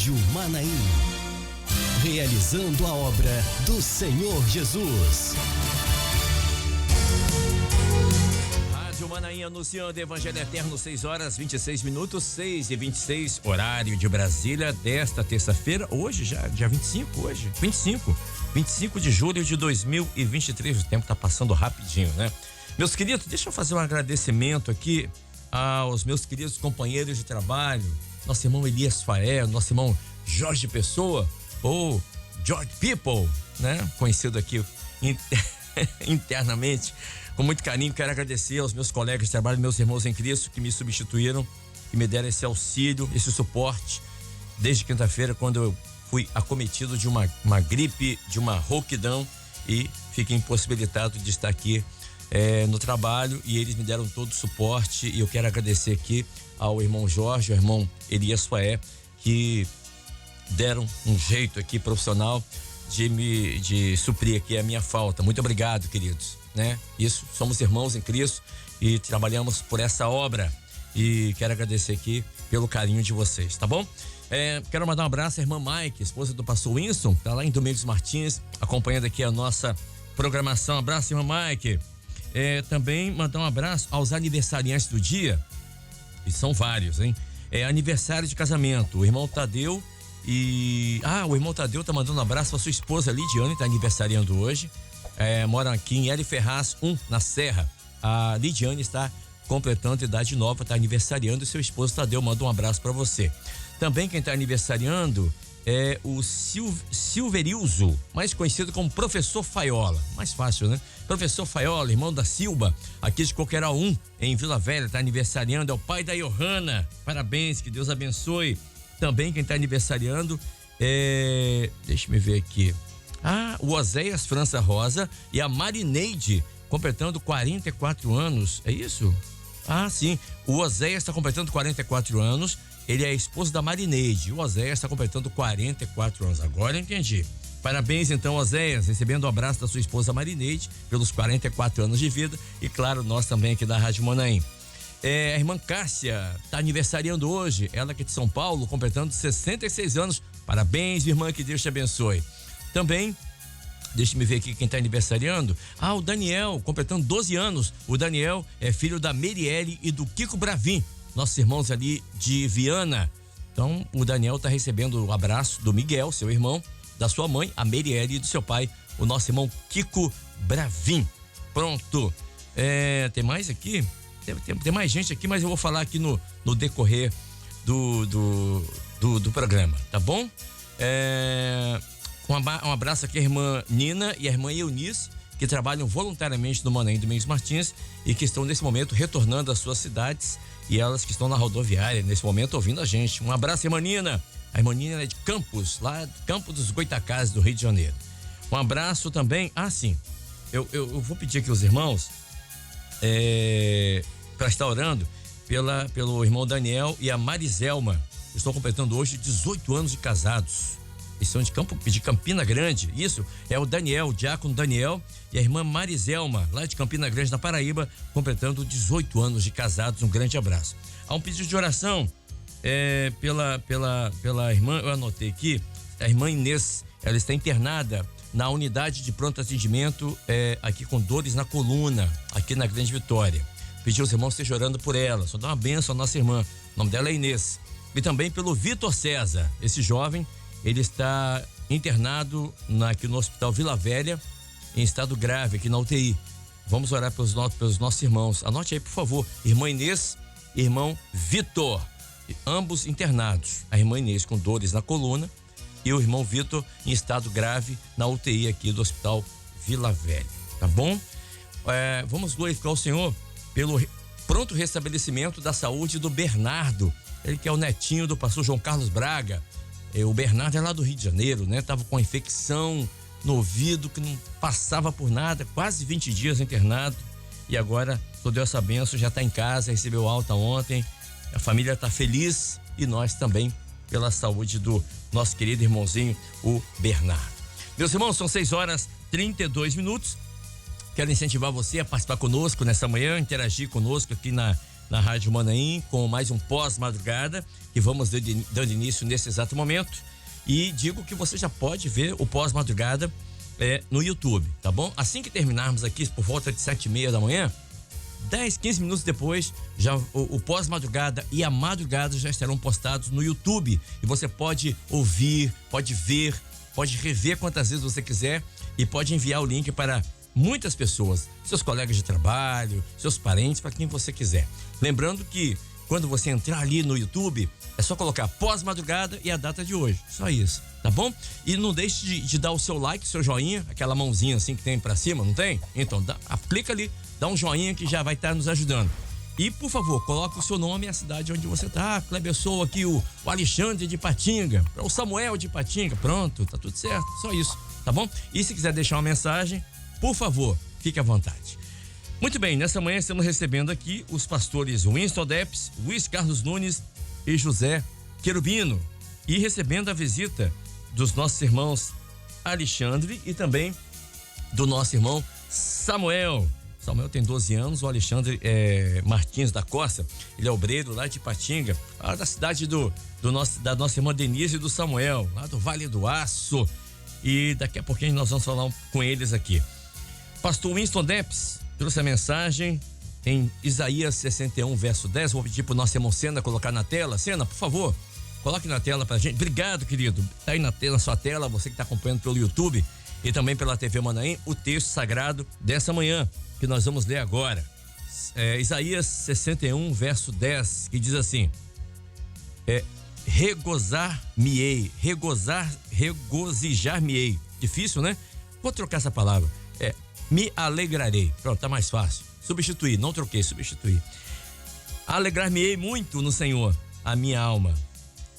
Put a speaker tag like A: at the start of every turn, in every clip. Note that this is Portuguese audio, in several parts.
A: Rádio Manaim. Realizando a obra do Senhor Jesus.
B: Rádio Manaim anunciando Evangelho Eterno, 6h26, 6h26, horário de Brasília, desta terça-feira, hoje já, dia 25, 25 de julho de 2023, o tempo tá passando rapidinho, né? Meus queridos, deixa eu fazer um agradecimento aqui aos meus queridos companheiros de trabalho, nosso irmão Elias Faé, nosso irmão Jorge Pessoa, ou George People, né? Conhecido aqui internamente, com muito carinho. Quero agradecer aos meus colegas de trabalho, meus irmãos em Cristo, que me substituíram, que me deram esse auxílio, esse suporte, desde quinta-feira, quando eu fui acometido de uma gripe, de uma rouquidão, e fiquei impossibilitado de estar aqui no trabalho, e eles me deram todo o suporte, e eu quero agradecer aqui ao irmão Jorge, ao irmão Elias Faé, que deram um jeito aqui profissional de suprir aqui a minha falta. Muito obrigado, queridos, né? Isso, somos irmãos em Cristo e trabalhamos por essa obra, e quero agradecer aqui pelo carinho de vocês, tá bom? Quero mandar um abraço à irmã Mike, esposa do pastor Winston, tá lá em Domingos Martins, acompanhando aqui a nossa programação. Abraço, irmã Mike. Também mandar um abraço aos aniversariantes do dia, e são vários, hein? Aniversário de casamento, o irmão Tadeu o irmão Tadeu tá mandando um abraço pra sua esposa Lidiane, tá aniversariando hoje, mora aqui em L. Ferraz 1, na Serra. A Lidiane está completando idade nova, tá aniversariando, e seu esposo Tadeu manda um abraço para você. Também quem tá aniversariando é o Silverilzo, mais conhecido como Professor Faiola, mais fácil, né? Professor Faiola, irmão da Silba, aqui de Coqueiral 1, em Vila Velha, tá aniversariando, é o pai da Johanna, parabéns, que Deus abençoe. Também quem tá aniversariando deixa eu ver aqui, o Oséias França Rosa e a Marineide, completando 44 anos, é isso? Sim, o Oséias está completando 44 anos, ele é esposo da Marineide, o Oséias está completando 44 anos, agora eu entendi. Parabéns então, Oséias, recebendo o abraço da sua esposa Marineide pelos 44 anos de vida, e claro, nós também aqui da Rádio Manaim. A irmã Cássia está aniversariando hoje, ela que é de São Paulo, completando 66 anos. Parabéns, irmã, que Deus te abençoe. Também, deixa eu ver aqui quem está aniversariando. O Daniel, completando 12 anos. O Daniel é filho da Merielle e do Kiko Bravin, nossos irmãos ali de Viana. Então, o Daniel está recebendo o abraço do Miguel, seu irmão, da sua mãe, a Merielle, e do seu pai, o nosso irmão Kiko Bravin. Pronto. Tem mais aqui? Tem mais gente aqui, mas eu vou falar aqui no decorrer do programa, tá bom? Um abraço aqui à irmã Nina e à irmã Eunice, que trabalham voluntariamente no Manaim Domingos Martins e que estão nesse momento retornando às suas cidades, e elas que estão na rodoviária nesse momento ouvindo a gente. Um abraço, irmã Nina. A irmã Nina é de Campos, lá de Campos dos Goitacazes, do Rio de Janeiro. Um abraço também. Sim, eu vou pedir aqui aos irmãos para estar orando pelo irmão Daniel e a Mariselma. Estão completando hoje 18 anos de casados. Eles são de Campina Grande. Isso, é o Daniel, o diácono Daniel, e a irmã Mariselma, lá de Campina Grande, na Paraíba, completando 18 anos de casados. Um grande abraço. Há um pedido de oração pela irmã, eu anotei aqui, a irmã Inês. Ela está internada na unidade de pronto atendimento, aqui com dores na coluna, aqui na Grande Vitória. Pediu aos irmãos que estejam orando por ela, só dá uma bênção à nossa irmã. O nome dela é Inês. E também pelo Vitor César, esse jovem, ele está internado aqui no Hospital Vila Velha, em estado grave, aqui na UTI. Vamos orar pelos nossos irmãos. Anote aí, por favor, irmã Inês e irmão Vitor, ambos internados. A irmã Inês com dores na coluna e o irmão Vitor em estado grave na UTI aqui do Hospital Vila Velha, tá bom? Vamos glorificar o Senhor pelo pronto restabelecimento da saúde do Bernardo, ele que é o netinho do pastor João Carlos Braga. O Bernardo é lá do Rio de Janeiro, né? Tava com infecção no ouvido que não passava por nada, quase 20 dias internado, e agora só deu essa benção, já tá em casa, recebeu alta ontem, a família tá feliz, e nós também pela saúde do nosso querido irmãozinho, o Bernardo. Meus irmãos, são 6h32. Quero incentivar você a participar conosco nessa manhã, interagir conosco aqui na Rádio Manaim com mais um pós-madrugada que vamos dando início nesse exato momento. E digo que você já pode ver o pós-madrugada no YouTube, tá bom? Assim que terminarmos aqui, por volta de 7h30 da manhã, 10, 15 minutos depois, já o pós-madrugada e a madrugada já estarão postados no YouTube. E você pode ouvir, pode ver, pode rever quantas vezes você quiser e pode enviar o link para muitas pessoas, seus colegas de trabalho, seus parentes, para quem você quiser. Lembrando que quando você entrar ali no YouTube, é só colocar pós-madrugada e a data de hoje. Só isso, tá bom? E não deixe de dar o seu like, seu joinha, aquela mãozinha assim que tem pra cima, não tem? Então, clica ali, dá um joinha que já vai estar nos ajudando. E, por favor, coloque o seu nome e a cidade onde você tá. Kleber, eu sou aqui o Alexandre de Ipatinga, o Samuel de Ipatinga. Pronto, tá tudo certo, só isso, tá bom? E se quiser deixar uma mensagem, por favor, fique à vontade. Muito bem, nessa manhã estamos recebendo aqui os pastores Winston Depps, Luiz Carlos Nunes e José Querubino. E recebendo a visita dos nossos irmãos Alexandre e também do nosso irmão Samuel. Samuel tem 12 anos, o Alexandre Martins da Costa, ele é obreiro lá de Ipatinga, lá da cidade da nossa irmã Denise e do Samuel, lá do Vale do Aço. E daqui a pouquinho nós vamos falar com eles aqui. Pastor Winston Depps trouxe a mensagem em Isaías 61, verso 10. Vou pedir pro nosso irmão Sena colocar na tela. Sena, por favor, coloque na tela pra gente. Obrigado, querido. Tá aí na sua tela, você que tá acompanhando pelo YouTube e também pela TV Manaim, o texto sagrado dessa manhã, que nós vamos ler agora. Isaías 61, verso 10, que diz assim: regozijar-me-ei. Difícil, né? Vou trocar essa palavra. Me alegrarei. Pronto, tá mais fácil. Substituir, não troquei, substituir. Alegrar-me-ei muito no Senhor. A minha alma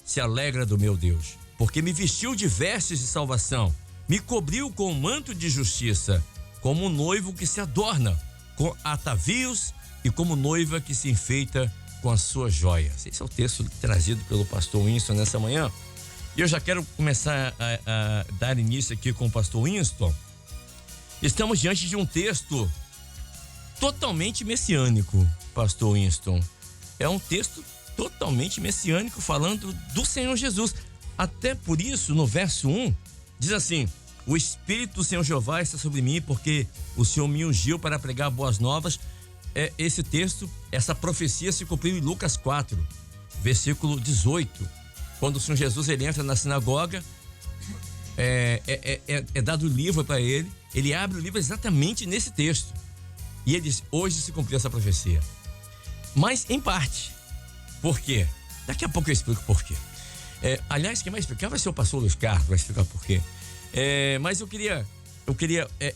B: se alegra do meu Deus, porque me vestiu de vestes de salvação, me cobriu com um manto de justiça, como um noivo que se adorna com atavios e como noiva que se enfeita com as suas joias. Esse é o texto trazido pelo pastor Winston nessa manhã. E eu já quero começar a dar início aqui com o pastor Winston. Estamos diante de um texto totalmente messiânico, pastor Winston. É um texto totalmente messiânico falando do Senhor Jesus. Até por isso, no verso 1, diz assim: o Espírito do Senhor Jeová está sobre mim, porque o Senhor me ungiu para pregar boas novas. Esse texto, essa profecia se cumpriu em Lucas 4, versículo 18. Quando o Senhor Jesus ele entra na sinagoga, é dado o livro para ele. Ele abre o livro exatamente nesse texto. E ele diz: hoje se cumpriu essa profecia. Mas em parte. Por quê? Daqui a pouco eu explico por quê. Aliás, quem vai explicar vai ser o pastor Luiz Carlos, vai explicar por quê. Mas eu queria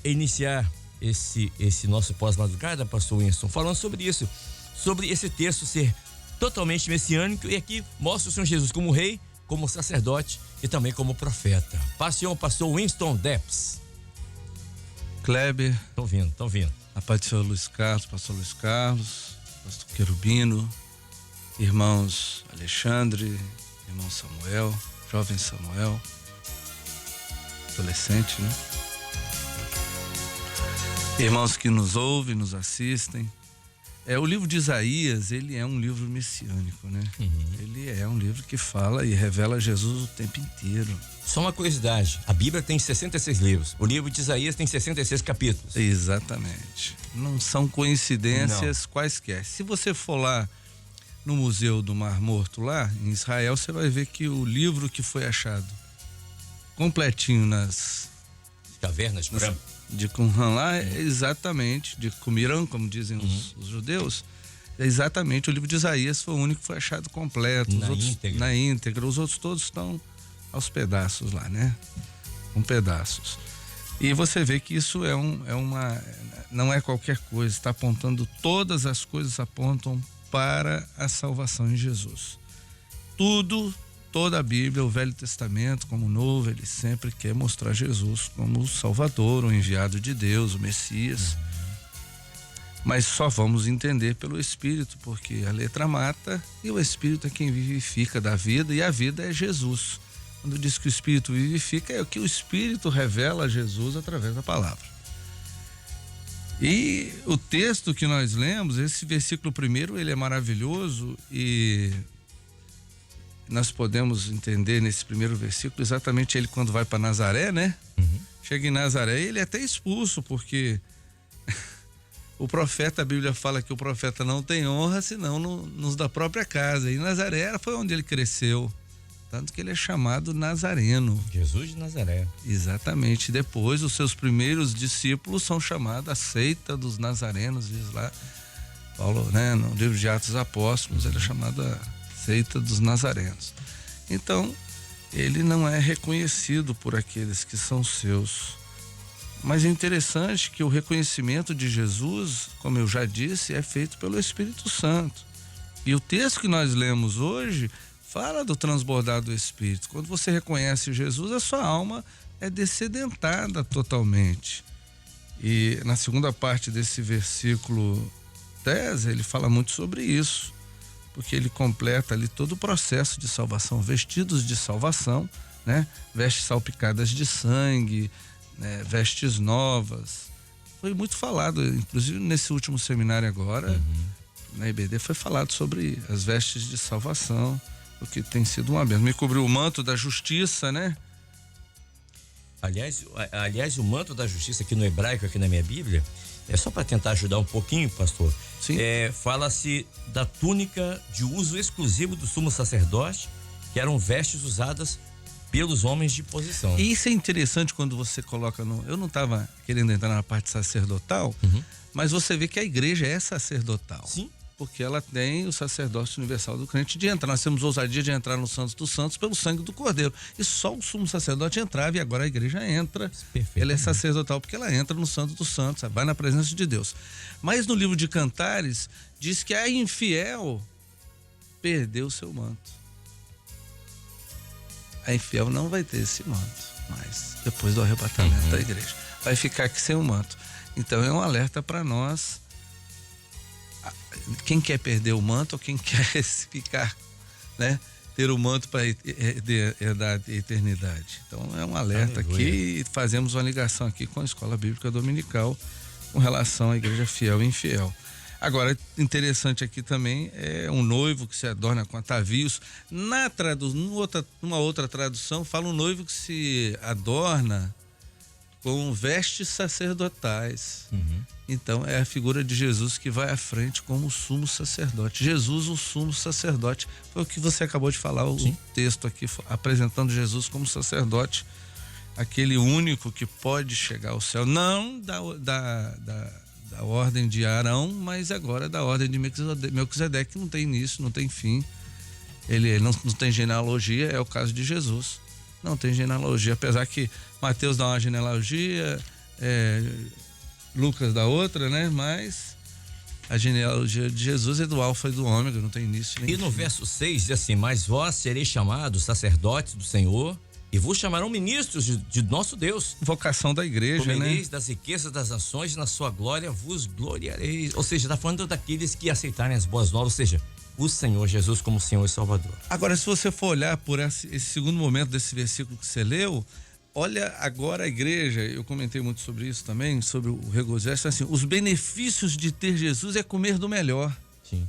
B: iniciar esse nosso pós-madrugada, pastor Winston, falando sobre isso, sobre esse texto ser totalmente messiânico, e aqui mostra o Senhor Jesus como rei, como sacerdote e também como profeta. Pastor Winston Depps.
C: Kleber.
B: Tô ouvindo.
C: A paz do Senhor Luiz Carlos, pastor Luiz Carlos, pastor Querubino, irmãos Alexandre, irmão Samuel, jovem Samuel, adolescente, né? Irmãos que nos ouvem, nos assistem. O livro de Isaías, ele é um livro messiânico, né? Uhum. Ele é um livro que fala e revela Jesus o tempo inteiro.
B: Só uma curiosidade, a Bíblia tem 66 livros, o livro de Isaías tem 66 capítulos.
C: Exatamente. Não são coincidências quaisquer. Se você for lá no Museu do Mar Morto, lá em Israel, você vai ver que o livro que foi achado completinho nas
B: cavernas
C: de Qumran lá, exatamente, de Qumran, como dizem os judeus, exatamente, o livro de Isaías foi o único que foi achado completo. Na íntegra. Os outros todos estão aos pedaços lá, né? Com pedaços. E você vê que isso não é qualquer coisa, está apontando, todas as coisas apontam para a salvação em Jesus. Toda a Bíblia, o Velho Testamento como o Novo, ele sempre quer mostrar Jesus como o Salvador, o enviado de Deus, o Messias. Mas só vamos entender pelo Espírito, porque a letra mata e o Espírito é quem vivifica da vida, e a vida é Jesus. Quando diz que o Espírito vivifica, é o que o Espírito revela a Jesus através da palavra. E o texto que nós lemos, esse versículo primeiro, ele é maravilhoso e nós podemos entender nesse primeiro versículo exatamente ele quando vai para Nazaré, né? Chega em Nazaré, ele é até expulso, porque o profeta, a Bíblia fala que o profeta não tem honra senão nos da própria casa. E Nazaré foi onde ele cresceu. Tanto que ele é chamado Nazareno.
B: Jesus de Nazaré.
C: Exatamente. Depois, os seus primeiros discípulos são chamados a seita dos nazarenos, diz lá Paulo, né? No livro de Atos dos Apóstolos, ele é chamado a seita dos nazarenos. Então, ele não é reconhecido por aqueles que são seus. Mas é interessante que o reconhecimento de Jesus, como eu já disse, é feito pelo Espírito Santo. E o texto que nós lemos hoje fala do transbordar do Espírito. Quando você reconhece Jesus, a sua alma é descedentada totalmente. E na segunda parte desse versículo 10, ele fala muito sobre isso, porque ele completa ali todo o processo de salvação, vestidos de salvação, né? Vestes salpicadas de sangue, né? Vestes novas. Foi muito falado, inclusive nesse último seminário agora, na IBD, foi falado sobre as vestes de salvação, o que tem sido uma bênção. Me cobriu o manto da justiça, né?
B: Aliás, o manto da justiça aqui no hebraico, aqui na minha Bíblia, é só para tentar ajudar um pouquinho, pastor.
C: Sim.
B: Fala-se da túnica de uso exclusivo do sumo sacerdote, que eram vestes usadas pelos homens de posição.
C: E isso é interessante quando você coloca eu não estava querendo entrar na parte sacerdotal, mas você vê que a igreja é sacerdotal.
B: Sim.
C: Porque ela tem o sacerdócio universal do crente de entrar. Nós temos ousadia de entrar no Santos dos Santos pelo sangue do Cordeiro. E só o sumo sacerdote entrava e agora a igreja entra. Ela é sacerdotal porque ela entra no Santo dos Santos, vai na presença de Deus. Mas no livro de Cantares diz que a infiel perdeu o seu manto. A infiel não vai ter esse manto, mas depois do arrebatamento da igreja vai ficar aqui sem o manto. Então é um alerta para nós. Quem quer perder o manto ou quem quer ficar, né? Ter o manto para herdar a eternidade. Então é um alerta. Aleluia. Aqui, e fazemos uma ligação aqui com a Escola Bíblica Dominical com relação à igreja fiel e infiel. Agora, interessante aqui também é um noivo que se adorna com atavios. Numa outra tradução fala um noivo que se adorna com vestes sacerdotais. Então é a figura de Jesus que vai à frente como sumo sacerdote. Jesus, o sumo sacerdote, foi o que você acabou de falar. O texto aqui apresentando Jesus como sacerdote, aquele único que pode chegar ao céu, não da ordem de Arão, mas agora da ordem de Melquisedeque, que não tem início, não tem fim. Ele não tem genealogia, é o caso de Jesus. Não tem genealogia, apesar que Mateus dá uma genealogia, Lucas dá outra, né? Mas a genealogia de Jesus é do Alfa e do Ômega, não tem início nem fim.
B: E no verso 6 diz assim: mas vós sereis chamados sacerdotes do Senhor e vos chamarão ministros de nosso Deus.
C: Vocação da igreja,
B: comereis,
C: né?
B: das riquezas das nações, na sua glória vos gloriareis. Ou seja, está falando daqueles que aceitarem as boas novas, ou seja, o Senhor Jesus como Senhor e Salvador.
C: Agora, se você for olhar por esse segundo momento desse versículo que você leu, olha agora a igreja, eu comentei muito sobre isso também, sobre o regozijo, assim, os benefícios de ter Jesus é comer do melhor.
B: Sim.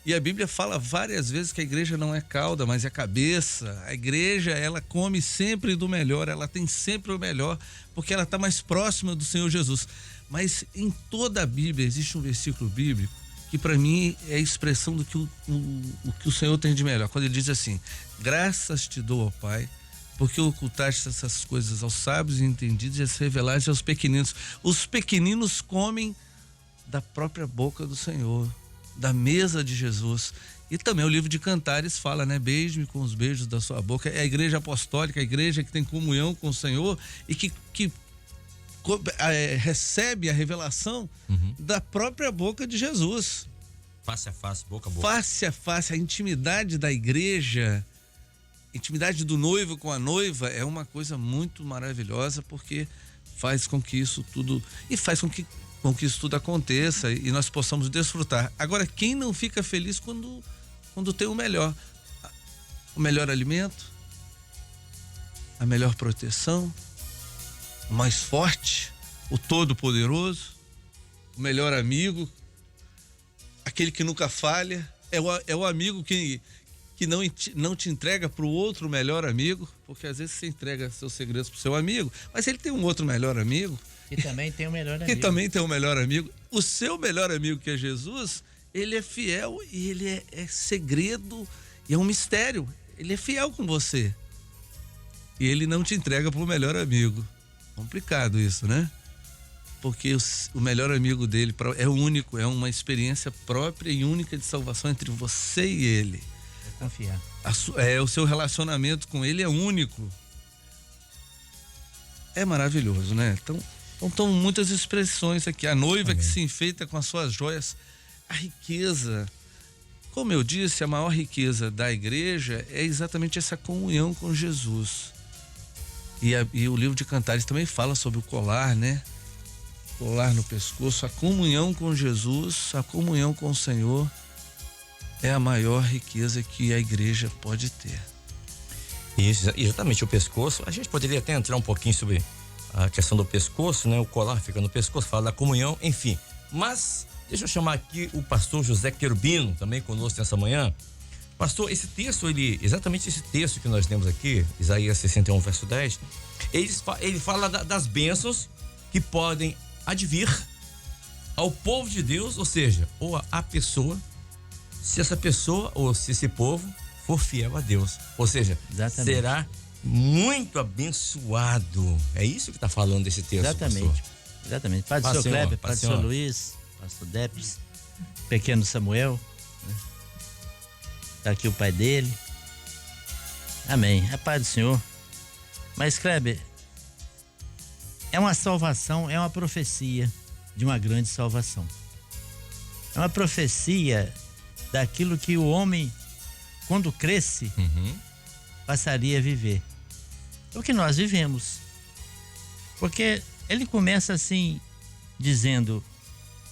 C: E a Bíblia fala várias vezes que a igreja não é cauda, mas é cabeça. A igreja, ela come sempre do melhor, ela tem sempre o melhor, porque ela está mais próxima do Senhor Jesus. Mas em toda a Bíblia existe um versículo bíblico que para mim é a expressão do que o que o Senhor tem de melhor. Quando ele diz assim: graças te dou, ó Pai, porque ocultaste essas coisas aos sábios e entendidos e as revelaste aos pequeninos. Os pequeninos comem da própria boca do Senhor, da mesa de Jesus. E também o livro de Cantares fala, né? Beije-me com os beijos da sua boca. É a igreja apostólica, a igreja que tem comunhão com o Senhor e que recebe a revelação da própria boca de Jesus.
B: Face a face, boca a boca.
C: Face a face, a intimidade da igreja, intimidade do noivo com a noiva é uma coisa muito maravilhosa, porque faz com que isso tudo, e faz com que isso tudo aconteça e nós possamos desfrutar. Agora, quem não fica feliz quando tem o melhor alimento, a melhor proteção, o mais forte, o todo-poderoso, o melhor amigo, aquele que nunca falha, é o amigo que não te entrega para o outro melhor amigo, porque às vezes você entrega seus segredos para o seu amigo, mas ele tem um outro melhor amigo.
D: Que também tem um melhor amigo.
C: Que também tem um melhor amigo. O seu melhor amigo, que é Jesus, ele é fiel e ele é segredo e é um mistério. Ele é fiel com você. E ele não te entrega para o melhor amigo. Complicado isso, né? Porque o melhor amigo dele é único, é uma experiência própria e única de salvação entre você e ele.
D: Confiar.
C: O seu relacionamento com ele é único. É maravilhoso, né? Então estão muitas expressões aqui. A noiva que se enfeita com as suas joias. A riqueza, como eu disse, a maior riqueza da igreja é exatamente essa comunhão com Jesus. E o livro de Cantares também fala sobre o colar, né? Colar no pescoço. A comunhão com Jesus, a comunhão com o Senhor é a maior riqueza que a igreja pode ter.
B: Isso, exatamente, o pescoço. A gente poderia até entrar um pouquinho sobre a questão do pescoço, né? O colar fica no pescoço, fala da comunhão, enfim. Mas deixa eu chamar aqui o pastor José Querubino, também conosco nessa manhã. Pastor, esse texto, exatamente esse texto que nós temos aqui, Isaías 61, verso 10, ele fala das bênçãos que podem advir ao povo de Deus, ou seja, ou a pessoa, se essa pessoa ou se esse povo for fiel a Deus. Ou seja, exatamente, será muito abençoado. É isso que está falando desse texto,
D: exatamente, pastor. Exatamente. Padre Seu Kleber, Padre Seu Luiz, Pastor Depes, pequeno Samuel, né? Tá aqui o pai dele. Amém. A paz do Senhor. Mas, Kleber, é uma salvação, é uma profecia de uma grande salvação. É uma profecia daquilo que o homem, quando cresce, passaria a viver. É o que nós vivemos. Porque ele começa assim, dizendo: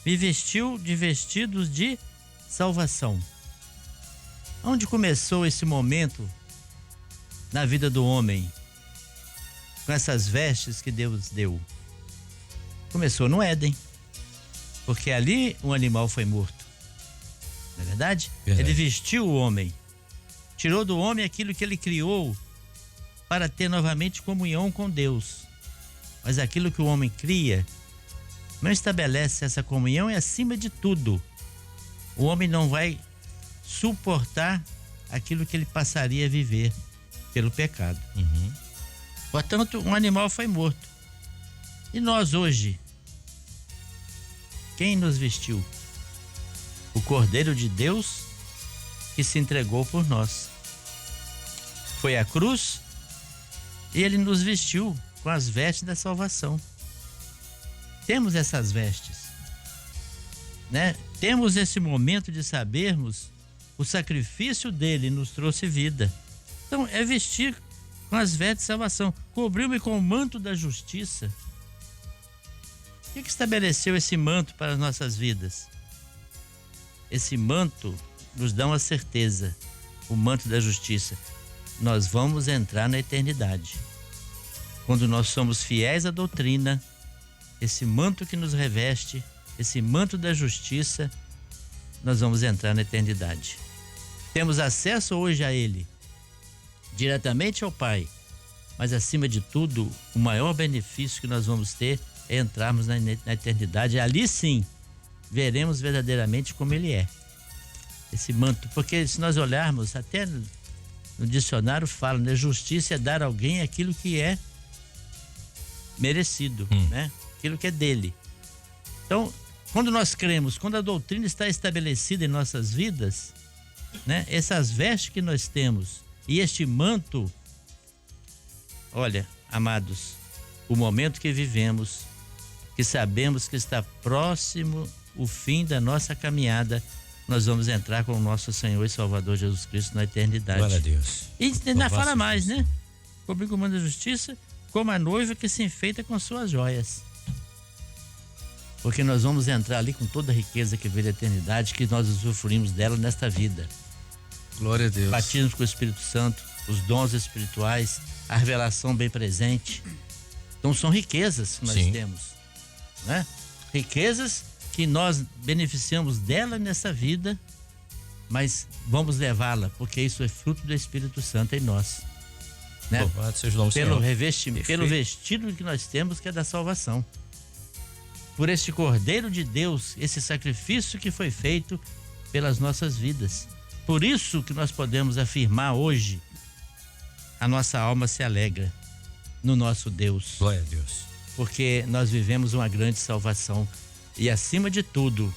D: me vestiu de vestidos de salvação. Onde começou esse momento na vida do homem, com essas vestes que Deus deu? Começou no Éden, porque ali um animal foi morto. Não é verdade? Ele vestiu o homem, tirou do homem aquilo que ele criou para ter novamente comunhão com Deus. Mas aquilo que o homem cria não estabelece essa comunhão, e acima de tudo, o homem não vai suportar aquilo que ele passaria a viver pelo pecado. Portanto, um animal foi morto. E nós hoje, quem nos vestiu? O Cordeiro de Deus que se entregou por nós. Foi a cruz e ele nos vestiu com as vestes da salvação. Temos essas vestes, né? Temos esse momento de sabermos o sacrifício dele nos trouxe vida. Então é vestir com as vestes de salvação. Cobriu-me com o manto da justiça. O que estabeleceu esse manto para as nossas vidas? Esse manto nos dá uma certeza, o manto da justiça. Nós vamos entrar na eternidade. Quando nós somos fiéis à doutrina, esse manto que nos reveste, esse manto da justiça, nós vamos entrar na eternidade. Temos acesso hoje a ele, diretamente ao Pai, mas acima de tudo, o maior benefício que nós vamos ter é entrarmos na eternidade. Ali sim, veremos verdadeiramente como ele é. Esse manto, porque se nós olharmos, até no dicionário fala, né? Justiça é dar a alguém aquilo que é merecido, né? Aquilo que é dele. Então, quando nós cremos, quando a doutrina está estabelecida em nossas vidas, né? Essas vestes que nós temos e este manto, olha, amados, o momento que vivemos, que sabemos que está próximo o fim da nossa caminhada, nós vamos entrar com o nosso Senhor e Salvador Jesus Cristo na eternidade.
B: Glória a Deus.
D: E ainda fala mais, né? Cobrir com o manto da justiça, como a noiva que se enfeita com suas joias. Porque nós vamos entrar ali com toda a riqueza que veio da eternidade, que nós usufruímos dela nesta vida.
C: Glória a Deus.
D: Batismos com o Espírito Santo, os dons espirituais, a revelação bem presente. Então são riquezas que nós temos, né? Riquezas que nós beneficiamos dela nessa vida, mas vamos levá-la, porque isso é fruto do Espírito Santo em nós. Né?
B: Louvado seja o nome do
D: Pelo
B: Senhor.
D: revestimento, pelo vestido que nós temos, que é da salvação. Por este Cordeiro de Deus, esse sacrifício que foi feito pelas nossas vidas. Por isso que nós podemos afirmar hoje, a nossa alma se alegra no nosso Deus.
B: Glória a Deus.
D: Porque nós vivemos uma grande salvação. E acima de tudo,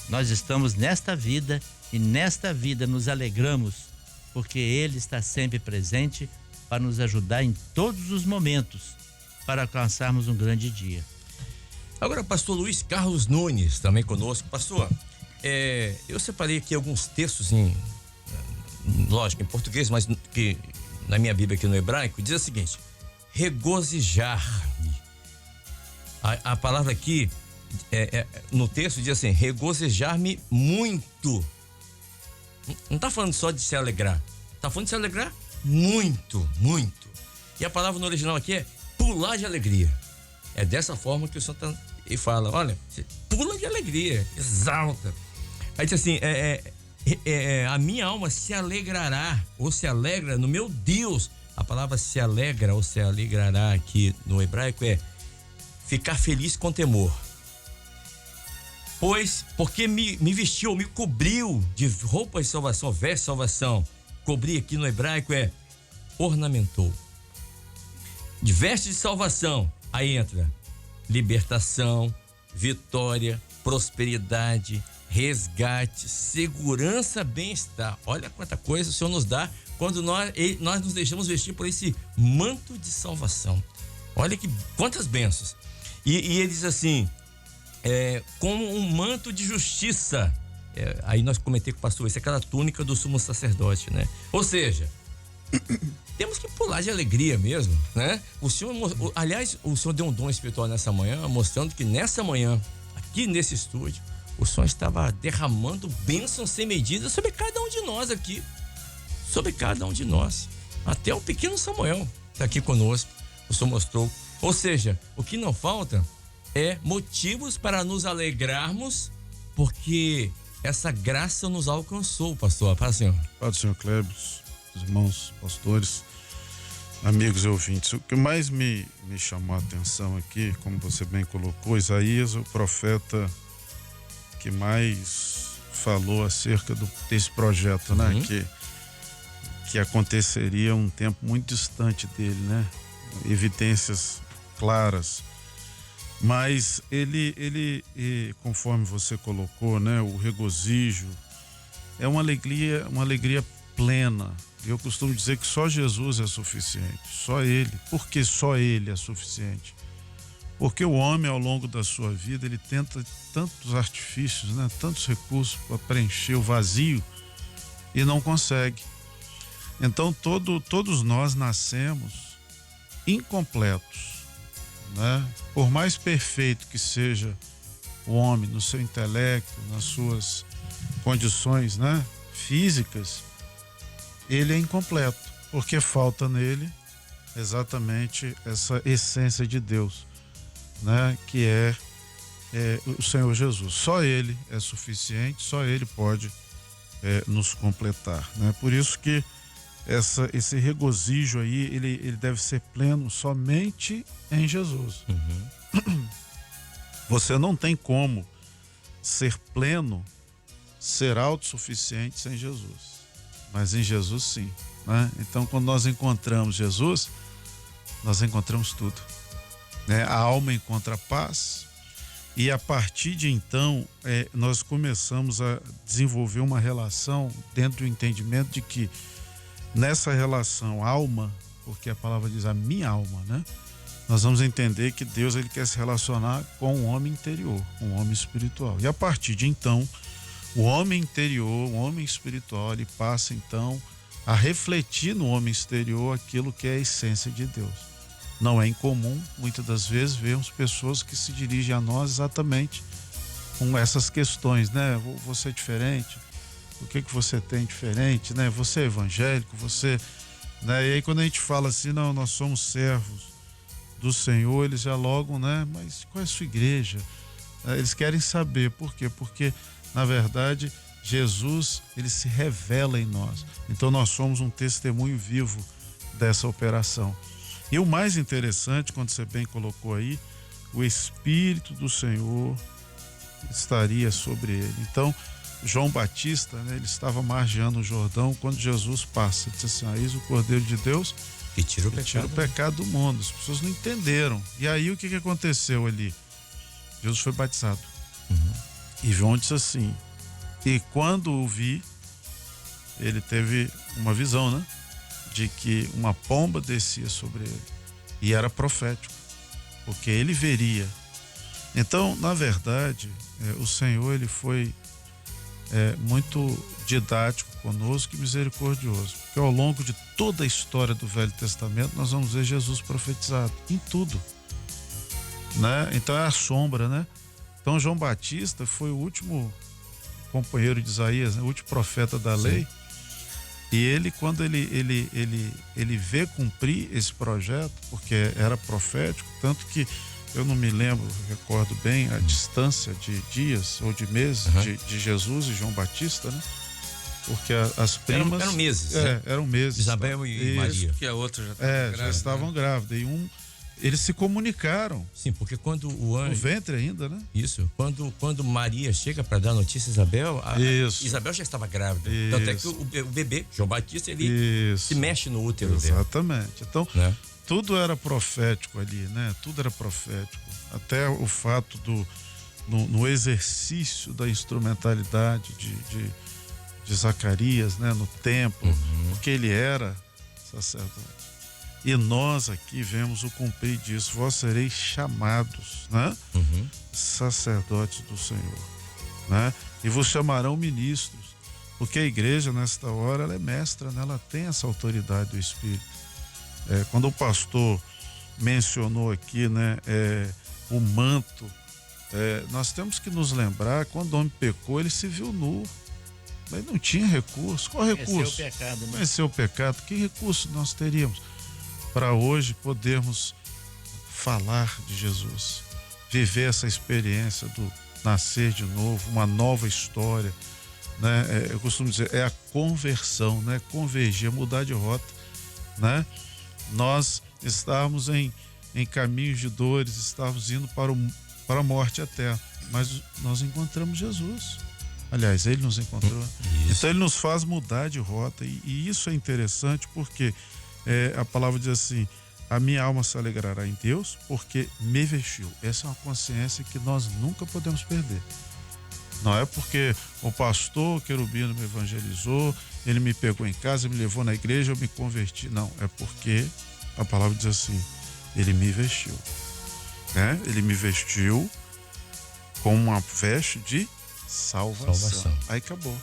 D: nós estamos nesta vida e nesta vida nos alegramos, porque Ele está sempre presente para nos ajudar em todos os momentos, para alcançarmos um grande dia.
B: Agora, pastor Luiz Carlos Nunes, também conosco. Pastor, eu separei aqui alguns textos lógico, em português, mas que na minha Bíblia aqui no hebraico, diz o seguinte: regozijar-me. A palavra aqui, no texto diz assim, regozijar-me muito. Não está falando só de se alegrar, está falando de se alegrar muito, muito. E a palavra no original aqui é pular de alegria. É dessa forma que o Senhor e fala, olha, você pula de alegria, exalta. Aí diz assim, a minha alma se alegrará, ou se alegra no meu Deus. A palavra se alegra ou se alegrará aqui no hebraico é ficar feliz com temor. Pois, porque me vestiu, me cobriu de roupa de salvação, veste de salvação. Cobrir aqui no hebraico é ornamentou. De veste de salvação, aí entra libertação, vitória, prosperidade, resgate, segurança, bem-estar. Olha quanta coisa o Senhor nos dá quando nós nos deixamos vestir por esse manto de salvação. Olha quantas bênçãos. E ele diz assim, como um manto de justiça. Aí nós comentei com o pastor, isso é aquela túnica do sumo sacerdote, né? Ou seja, temos que pular de alegria mesmo, né? O Senhor deu um dom espiritual nessa manhã, mostrando que nessa manhã, aqui nesse estúdio, o Senhor estava derramando bênçãos sem medida sobre cada um de nós aqui. Sobre cada um de nós. Até o pequeno Samuel está aqui conosco. O Senhor mostrou. Ou seja, o que não falta é motivos para nos alegrarmos, porque essa graça nos alcançou, pastor. Paz, Senhor.
E: Paz do Senhor Cléber, os irmãos pastores, amigos e ouvintes. O que mais me chamou a atenção aqui, como você bem colocou, Isaías, o profeta que mais falou acerca desse projeto, né? Que aconteceria um tempo muito distante dele, né? Evidências claras. Mas ele, conforme você colocou, né? O regozijo é uma alegria plena. Eu costumo dizer que só Jesus é suficiente, só Ele. Por que só Ele é suficiente? Porque o homem, ao longo da sua vida, ele tenta tantos artifícios, né? Tantos recursos para preencher o vazio e não consegue. Então, todos nós nascemos incompletos, né? Por mais perfeito que seja o homem no seu intelecto, nas suas condições, né? Físicas, ele é incompleto, porque falta nele exatamente essa essência de Deus, né? Que é o Senhor Jesus. Só Ele é suficiente, só Ele pode nos completar, né? Por isso que esse regozijo aí, ele deve ser pleno somente em Jesus. Você não tem como ser pleno, ser autossuficiente sem Jesus, mas em Jesus sim, né? Então, quando nós encontramos Jesus, nós encontramos tudo, né? A alma encontra paz, e a partir de então nós começamos a desenvolver uma relação dentro do entendimento de que nessa relação alma, porque a palavra diz a minha alma, né? Nós vamos entender que Deus, ele quer se relacionar com o homem interior, com o homem espiritual. E a partir de então, o homem interior, o homem espiritual, ele passa então a refletir no homem exterior aquilo que é a essência de Deus. Não é incomum, muitas das vezes, vermos pessoas que se dirigem a nós exatamente com essas questões, né? Você é diferente, o que você tem diferente, né? Você é evangélico, você... Né? E aí quando a gente fala assim, não, nós somos servos do Senhor, eles já logo, né? Mas qual é a sua igreja? Eles querem saber por quê? Porque, na verdade, Jesus, ele se revela em nós. Então nós somos um testemunho vivo dessa operação. E o mais interessante, quando você bem colocou aí, o Espírito do Senhor estaria sobre ele. Então, João Batista, né, ele estava margeando o Jordão quando Jesus passa. Ele disse assim: eis o Cordeiro de Deus
B: que tira
E: o pecado do mundo. As pessoas não entenderam. E aí o que aconteceu ali? Jesus foi batizado. E João disse assim: e quando o vi, ele teve uma visão, né? De que uma pomba descia sobre ele. E era profético, porque ele veria. Então, na verdade, o Senhor, ele foi muito didático conosco e misericordioso. Porque ao longo de toda a história do Velho Testamento, nós vamos ver Jesus profetizado em tudo, né? Então é a sombra, né? Então João Batista foi o último companheiro de Isaías, né? O último profeta da lei. E ele, quando ele vê cumprir esse projeto, porque era profético, tanto que eu não me lembro, recordo bem a distância de dias ou de meses de Jesus e João Batista, né? Porque as primas...
B: Eram meses.
E: Eram meses.
B: Isabel e Maria.
C: Porque a outra
E: já estavam grávidas. E eles se comunicaram.
B: Sim, porque quando o anjo...
E: No ventre ainda, né?
B: Isso. Quando Maria chega para dar notícia a Isabel, Isabel já estava grávida.
E: Isso.
B: Tanto é que o bebê, João Batista, ele se mexe no útero dele.
E: Exatamente. Então, tudo era profético ali, né? Tudo era profético. Até o fato no exercício da instrumentalidade de Zacarias, né? No templo, porque ele era sacerdote. E nós aqui vemos o cumprir disso. Vós sereis chamados, né? Sacerdotes do Senhor, né? E vos chamarão ministros, porque a igreja nesta hora ela é mestra, né? Ela tem essa autoridade do Espírito. Quando o pastor mencionou aqui, né? O manto, nós temos que nos lembrar, quando o homem pecou, ele se viu nu. Ele não tinha recurso. Qual recurso?
D: Conheceu o pecado, né?
E: Conheceu o pecado. Que recurso nós teríamos para hoje podermos falar de Jesus, viver essa experiência do nascer de novo, uma nova história, né? Eu costumo dizer, é a conversão, né? Convergir, mudar de rota, né? Nós estávamos em caminhos de dores, estávamos indo para a morte eterna, mas nós encontramos Jesus. Aliás, ele nos encontrou. Então ele nos faz mudar de rota, e isso é interessante porque a palavra diz assim: a minha alma se alegrará em Deus porque me vestiu. Essa é uma consciência que nós nunca podemos perder. Não é porque o pastor Querubino me evangelizou, ele me pegou em casa, me levou na igreja, eu me converti. Não, é porque a palavra diz assim: ele me vestiu. Ele me vestiu com uma veste de salvação. Aí acabou.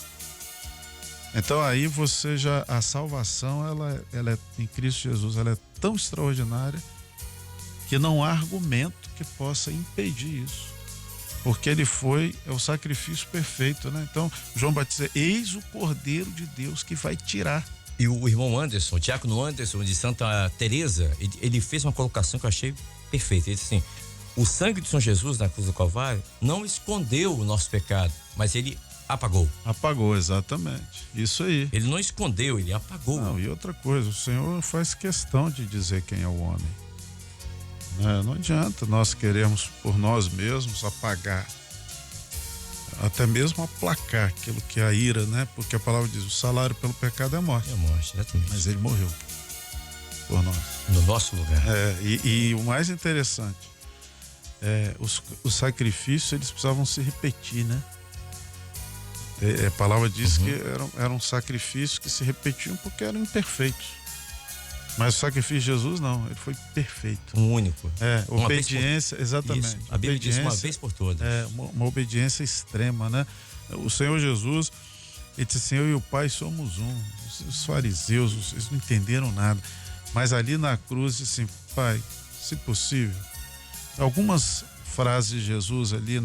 E: Então aí você já, a salvação ela é em Cristo Jesus, ela é tão extraordinária que não há argumento que possa impedir isso, porque ele é o sacrifício perfeito, né? Então João Batista, eis o Cordeiro de Deus que vai tirar.
B: E o irmão Anderson, o diácono Anderson de Santa Teresa, ele fez uma colocação que eu achei perfeita. Ele disse assim: o sangue de São Jesus na cruz do Calvário não escondeu o nosso pecado, mas ele apagou, exatamente. Isso aí. Ele não escondeu, ele apagou.
E: Não, e outra coisa, o Senhor faz questão de dizer quem é o homem. Não adianta nós queremos por nós mesmos apagar, até mesmo aplacar aquilo que é a ira, né? Porque a palavra diz: o salário pelo pecado é morte.
B: É morte, exatamente.
E: Mas ele morreu por nós.
B: No nosso lugar.
E: E o mais interessante, os sacrifícios, eles precisavam se repetir, né? A palavra diz que eram sacrifícios que se repetiam porque eram imperfeitos. Mas o sacrifício de Jesus não, ele foi perfeito.
B: Um único.
E: Obediência, exatamente.
B: Isso, a Bíblia diz uma vez por todas.
E: Uma obediência extrema, né? O Senhor Jesus, ele disse assim: eu e o Pai somos um. Os fariseus, eles não entenderam nada. Mas ali na cruz, disse assim: Pai, se possível. Algumas frases de Jesus ali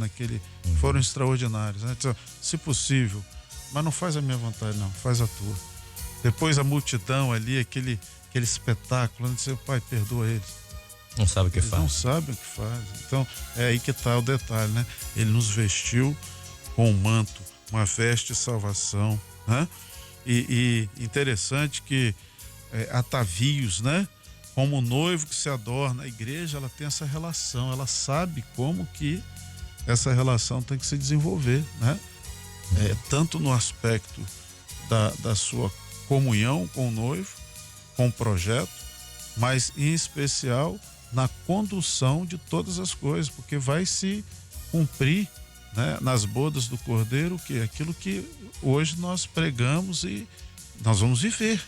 E: foram extraordinárias, né? Se possível, mas não faz a minha vontade, não, faz a tua. Depois a multidão ali, aquele espetáculo, né? Dizer: Pai, perdoa eles,
B: Não sabe o que
E: Eles
B: faz.
E: não sabem o que faz. Então, é aí que está o detalhe, né? Ele nos vestiu com um manto, uma veste de salvação, né? E interessante que atavios, né? Como o noivo que se adorna, a igreja, ela tem essa relação, ela sabe como que essa relação tem que se desenvolver, né? Tanto no aspecto da sua comunhão com o noivo, com o projeto, mas em especial na condução de todas as coisas, porque vai se cumprir, né, nas bodas do Cordeiro, que é aquilo que hoje nós pregamos e nós vamos viver.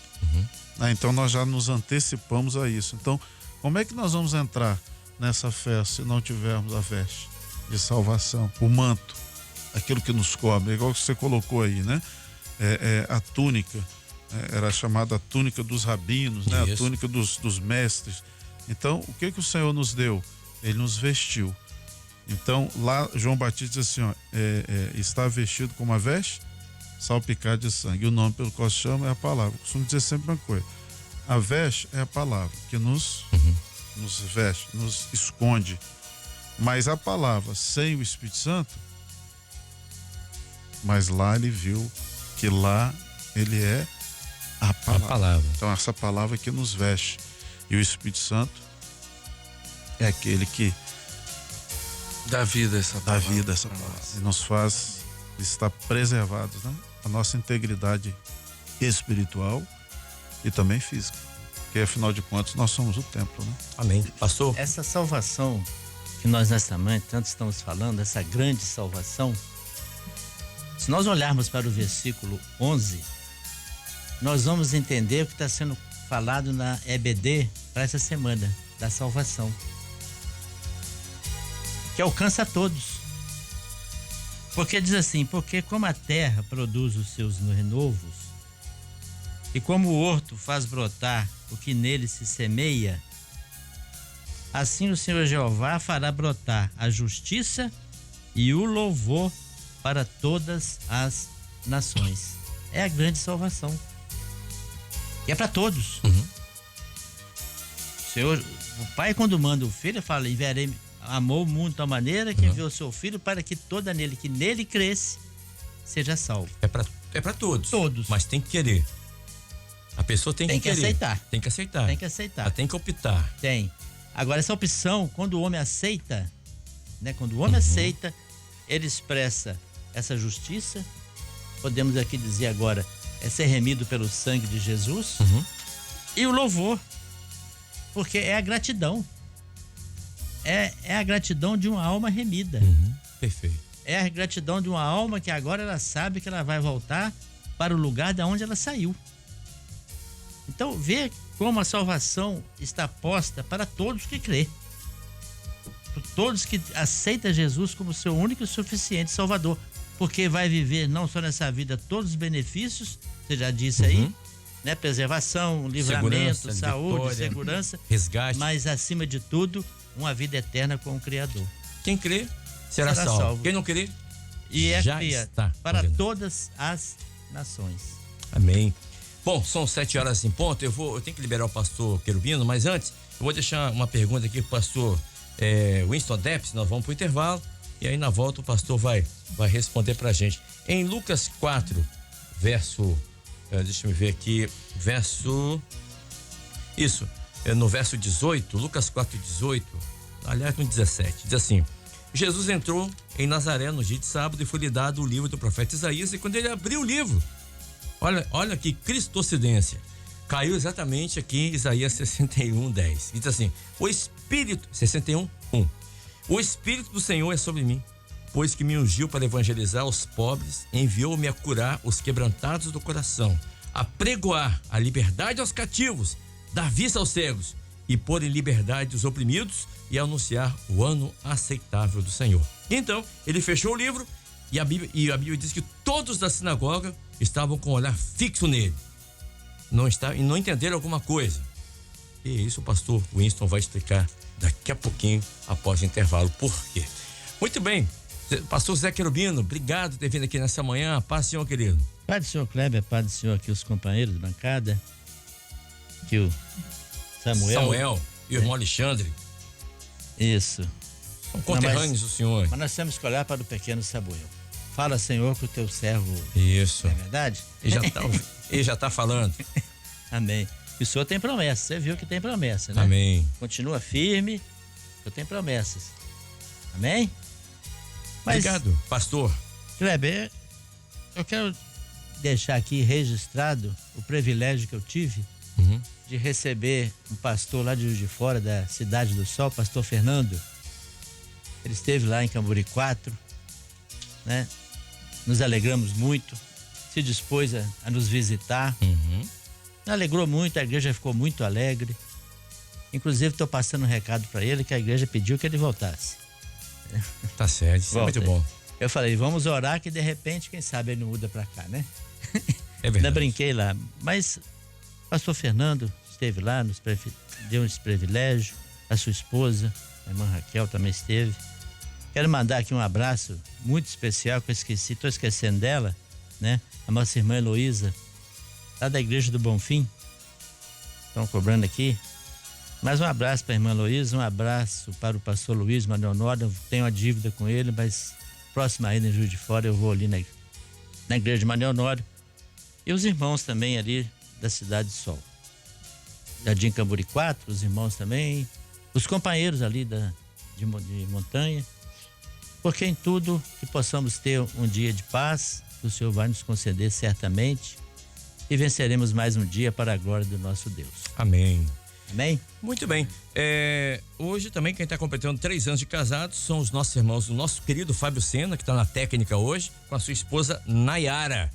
E: Então nós já nos antecipamos a isso. Então, como é que nós vamos entrar nessa festa se não tivermos a veste de salvação, o manto, aquilo que nos cobre, igual que você colocou aí, né? A túnica, era chamada a túnica dos rabinos, né? A túnica dos mestres. Então, o que o Senhor nos deu? Ele nos vestiu. Então, lá João Batista diz assim, ó, está vestido com uma veste salpicada de sangue. E o nome pelo qual se chama é a palavra. Eu costumo dizer sempre uma coisa. A veste é a palavra que nos veste, nos esconde. Mas a palavra sem o Espírito Santo, mas lá ele viu que lá ele é a palavra. Então essa palavra que nos veste. E o Espírito Santo é aquele que
C: dá vida a essa
E: palavra. E nos faz estar preservados, né? A nossa integridade espiritual e também física. Porque afinal de contas nós somos o templo, né?
B: Amém. Pastor?
D: Essa salvação que nós nesta manhã tanto estamos falando, essa grande salvação, se nós olharmos para o versículo 11, nós vamos entender o que está sendo falado na EBD para essa semana, da salvação, que alcança a todos. Porque diz assim, porque como a terra produz os seus renovos, e como o horto faz brotar o que nele se semeia, assim o Senhor Jeová fará brotar a justiça e o louvor para todas as nações. É a grande salvação. E é para todos. O Pai, quando manda o Filho, fala, enviarei, amou o mundo de tal maneira que enviou o seu Filho para que toda nele, que nele cresce, seja salvo.
B: É para todos.
D: Todos.
B: Mas tem que querer. A pessoa tem que querer.
D: Aceitar.
B: Tem que aceitar.
D: Tem que aceitar.
B: Ela tem que optar.
D: Tem. Agora, essa opção, quando o homem aceita, né? Quando o homem aceita, ele expressa essa justiça. Podemos aqui dizer agora, é ser remido pelo sangue de Jesus. E o louvor. Porque é a gratidão. É a gratidão de uma alma remida.
B: Perfeito.
D: É a gratidão de uma alma que agora ela sabe que ela vai voltar para o lugar de onde ela saiu. Então, vê como a salvação está posta para todos que crê. Todos que aceitam Jesus como seu único e suficiente Salvador. Porque vai viver não só nessa vida todos os benefícios, você já disse aí, né? Preservação, livramento,
B: segurança,
D: saúde,
B: vitória,
D: segurança,
B: resgate.
D: mas acima de tudo, uma vida eterna com o Criador.
B: Quem crê será salvo. Quem não crê,
D: e
B: já está
D: para
B: condenado.
D: Todas as nações.
B: Amém. Bom, são 7h em ponto. Eu tenho que liberar o pastor Querubino, mas antes eu vou deixar uma pergunta aqui pro pastor Winston Depps. Nós vamos pro intervalo e aí na volta o pastor vai responder pra gente. Em Lucas 4, verso, deixa eu ver aqui, no verso 18, Lucas 4:18, aliás no 17, diz assim: Jesus entrou em Nazaré no dia de sábado e foi-lhe dado o livro do profeta Isaías, e quando ele abriu o livro, olha que cristocidência, caiu exatamente aqui em Isaías 61:10, diz assim: o Espírito, 61:1, o Espírito do Senhor é sobre mim, pois que me ungiu para evangelizar os pobres, enviou-me a curar os quebrantados do coração, a pregoar a liberdade aos cativos, dar vista aos cegos e pôr em liberdade os oprimidos e anunciar o ano aceitável do Senhor. Então, ele fechou o livro e a Bíblia diz que todos da sinagoga estavam com o olhar fixo nele. Não entenderam alguma coisa. E isso o pastor Winston vai explicar daqui a pouquinho, após o intervalo, por quê. Muito bem, pastor Zé Querubino, obrigado por ter vindo aqui nessa manhã. Paz, senhor querido.
D: Paz do senhor Kleber, paz do senhor aqui, os companheiros de bancada, que o Samuel
B: e o irmão Alexandre.
D: Isso.
B: São conterrâneos do senhor.
D: Mas nós temos que olhar para o pequeno Samuel. Fala, Senhor, que o teu servo...
B: Isso.
D: Não é verdade?
B: Ele já tá falando.
D: Amém. E o senhor tem promessa, você viu que tem promessa, né?
B: Amém.
D: Continua firme, o senhor tem promessas. Amém? Mas,
B: obrigado, pastor.
D: Kleber, eu quero deixar aqui registrado o privilégio que eu tive de receber um pastor lá de Juiz de Fora, da Cidade do Sol, pastor Fernando. Ele esteve lá em Camburi 4, né? Nos alegramos muito, se dispôs a nos visitar. Nos alegrou muito, a igreja ficou muito alegre. Inclusive, estou passando um recado para ele que a igreja pediu que ele voltasse.
B: Tá certo, isso é muito bom.
D: Eu falei, vamos orar que de repente, quem sabe ele não muda para cá, né?
B: É verdade.
D: Ainda brinquei lá. Mas o pastor Fernando esteve lá, deu esse privilégio. A sua esposa, a irmã Raquel, também esteve. Quero mandar aqui um abraço muito especial que eu esqueci, estou esquecendo dela, né? A nossa irmã Heloísa, lá da Igreja do Bonfim. Estão cobrando aqui. Mais um abraço para a irmã Heloísa, um abraço para o pastor Luiz Manuel Noda. Eu tenho uma dívida com ele, mas próxima ainda em Juiz de Fora eu vou ali na Igreja de Manuel Noda. E os irmãos também ali da Cidade do Sol. Jardim Camburi 4, os irmãos também. Os companheiros ali de montanha. Porque em tudo que possamos ter um dia de paz, que o Senhor vai nos conceder certamente, e venceremos mais um dia para a glória do nosso Deus.
B: Amém.
D: Amém?
B: Muito bem. Hoje também quem está completando 3 anos de casados são os nossos irmãos, o nosso querido Fábio Sena, que está na técnica hoje, com a sua esposa Nayara.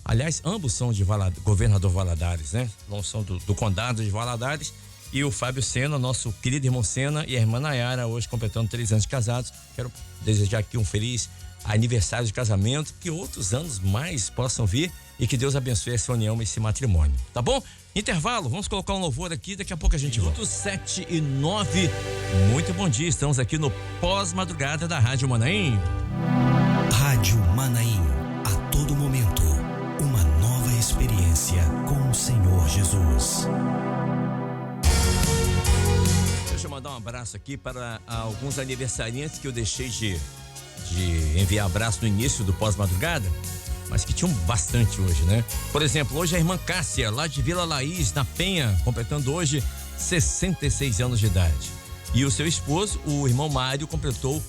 B: Aliás, ambos são de Governador Valadares, né? São do condado de Valadares. E o Fábio Sena, nosso querido irmão Sena, e a irmã Nayara, hoje completando 3 anos de casados. Quero desejar aqui um feliz aniversário de casamento, que outros anos mais possam vir e que Deus abençoe essa união e esse matrimônio. Tá bom? Intervalo, vamos colocar um louvor aqui, daqui a pouco a gente volta. 7:09. Muito bom dia, estamos aqui no pós-madrugada da Rádio Manaim.
A: Rádio Manaim, a todo momento, uma nova experiência com o Senhor Jesus.
B: Deixa eu mandar um abraço aqui para alguns aniversariantes que eu deixei de enviar abraço no início do pós-madrugada, mas que tinham bastante hoje, né? Por exemplo, hoje a irmã Cássia, lá de Vila Laís, na Penha, completando hoje 66 anos de idade. E o seu esposo, o irmão Mário, completou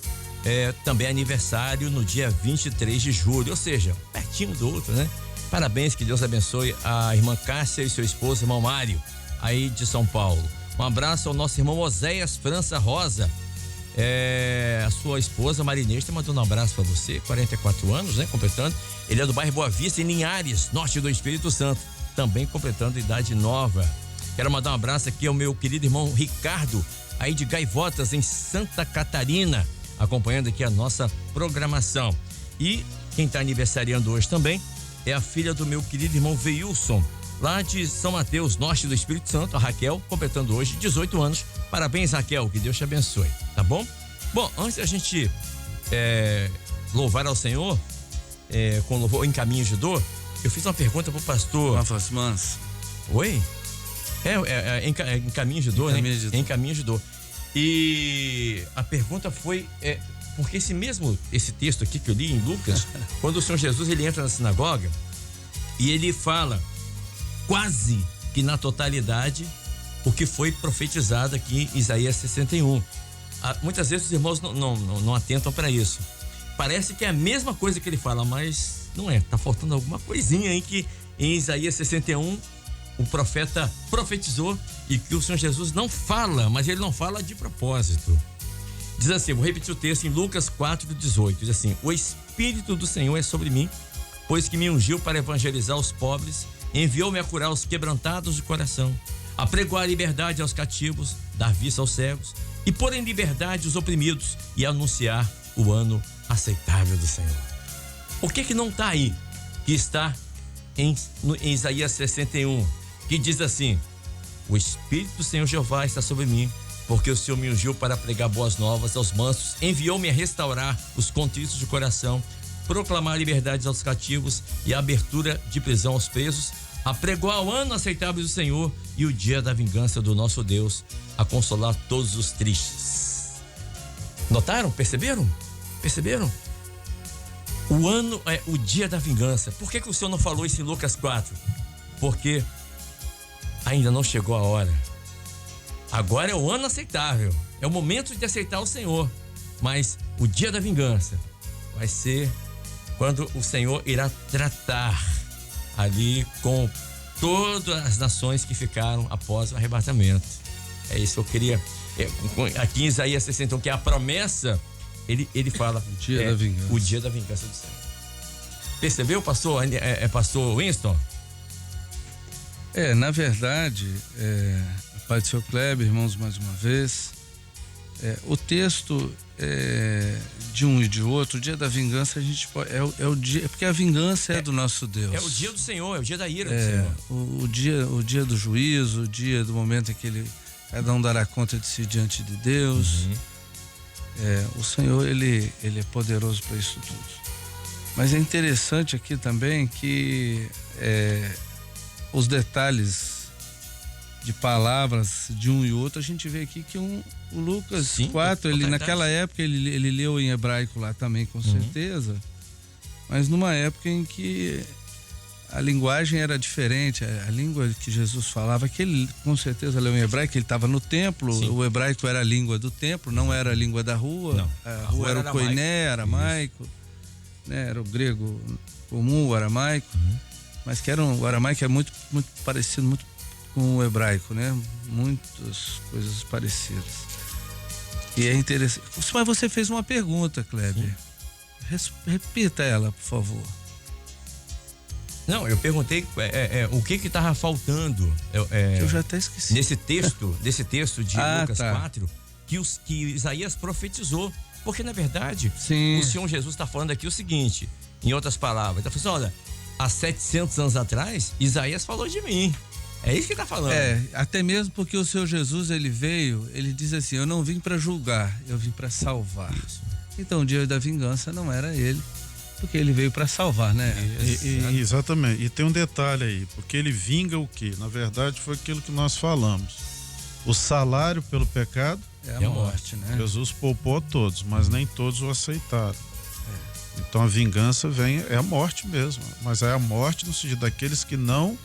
B: também aniversário no dia 23 de julho, ou seja, pertinho do outro, né? Parabéns, que Deus abençoe a irmã Cássia e seu esposo, irmão Mário, aí de São Paulo. Um abraço ao nosso irmão Oséias França Rosa. A sua esposa Marinês está mandando um abraço para você, 44 anos, né? Completando. Ele é do bairro Boa Vista, em Linhares, norte do Espírito Santo, também completando idade nova. Quero mandar um abraço aqui ao meu querido irmão Ricardo, aí de Gaivotas, em Santa Catarina, acompanhando aqui a nossa programação. E quem está aniversariando hoje também é a filha do meu querido irmão Veilson, lá de São Mateus, norte do Espírito Santo, a Raquel, completando hoje 18 anos. Parabéns, Raquel, que Deus te abençoe, tá bom? Bom, antes da gente louvar ao Senhor, com louvor em Caminhos de Dor, eu fiz uma pergunta pro pastor. Oi? Em Caminhos de Dor, né? Em Caminhos de Dor. E a pergunta foi, porque esse texto aqui que eu li em Lucas, quando o Senhor Jesus ele entra na sinagoga e ele fala quase que na totalidade o que foi profetizado aqui em Isaías 61. Muitas vezes os irmãos não atentam para isso. Parece que é a mesma coisa que ele fala, mas não é. Tá faltando alguma coisinha aí que em Isaías 61 o profeta profetizou e que o Senhor Jesus não fala, mas ele não fala de propósito. Diz assim, vou repetir o texto em Lucas 4:18. Diz assim: o Espírito do Senhor é sobre mim, pois que me ungiu para evangelizar os pobres, enviou-me a curar os quebrantados de coração, a pregoar a liberdade aos cativos, dar vista aos cegos e pôr em liberdade os oprimidos e anunciar o ano aceitável do Senhor. O que não está aí? Que está em Isaías 61, que diz assim: o Espírito do Senhor Jeová está sobre mim, porque o Senhor me ungiu para pregar boas novas aos mansos, enviou-me a restaurar os contritos de coração, proclamar liberdade aos cativos e a abertura de prisão aos presos, a pregoar o ano aceitável do Senhor e o dia da vingança do nosso Deus, a consolar todos os tristes. Notaram? Perceberam? Perceberam? O ano é o dia da vingança. Por que o Senhor não falou isso em Lucas 4? Porque ainda não chegou a hora. Agora é o ano aceitável. É o momento de aceitar o Senhor. Mas o dia da vingança vai ser quando o Senhor irá tratar ali com todas as nações que ficaram após o arrebatamento. É isso que eu queria. Aqui em Isaías 61, que é a promessa, ele fala
C: o dia da vingança.
B: O dia da vingança do Senhor. Percebeu, pastor? Pastor Winston?
C: Na verdade, Pai do Seu Kleber, irmãos, mais uma vez, o texto de um e de outro, o dia da vingança, a gente pode, é o dia, porque a vingança é do nosso Deus.
B: É o dia do Senhor, é o dia da ira do Senhor.
C: O dia do juízo, o dia do momento em que cada um dará conta de si diante de Deus. O Senhor, ele é poderoso para isso tudo. Mas é interessante aqui também que os detalhes de palavras de um e outro, a gente vê aqui que o Lucas 4, ele naquela época ele leu em hebraico lá também, com certeza, mas numa época em que a linguagem era diferente, a língua que Jesus falava, que ele com certeza leu em hebraico, ele estava no templo. Sim. O hebraico era a língua do templo, não era a língua da rua.
B: Não,
C: a rua era o koiné, aramaico, né? Era o grego comum, o aramaico, mas que o aramaico é muito, muito parecido muito com o hebraico, né? Muitas coisas parecidas. E é interessante. Mas você fez uma pergunta, Kleber. Repita ela, por favor.
B: Não, eu perguntei o que estava faltando.
C: Eu já até esqueci.
B: Desse texto de Lucas 4, que Isaías profetizou. Porque, na verdade, o Senhor Jesus está falando aqui o seguinte, em outras palavras. Ele está falando, olha, há 700 anos atrás, Isaías falou de mim. É isso que ele está falando.
C: Até mesmo porque o Senhor Jesus, ele veio, ele diz assim, eu não vim para julgar, eu vim para salvar. Isso. Então, o dia da vingança não era ele. Porque ele veio para salvar, né?
E: Exatamente. E tem um detalhe aí, porque ele vinga o quê? Na verdade, foi aquilo que nós falamos. O salário pelo pecado
C: é a morte, né?
E: Jesus poupou a todos, mas nem todos o aceitaram. Então a vingança é a morte mesmo. Mas é a morte no sentido daqueles que não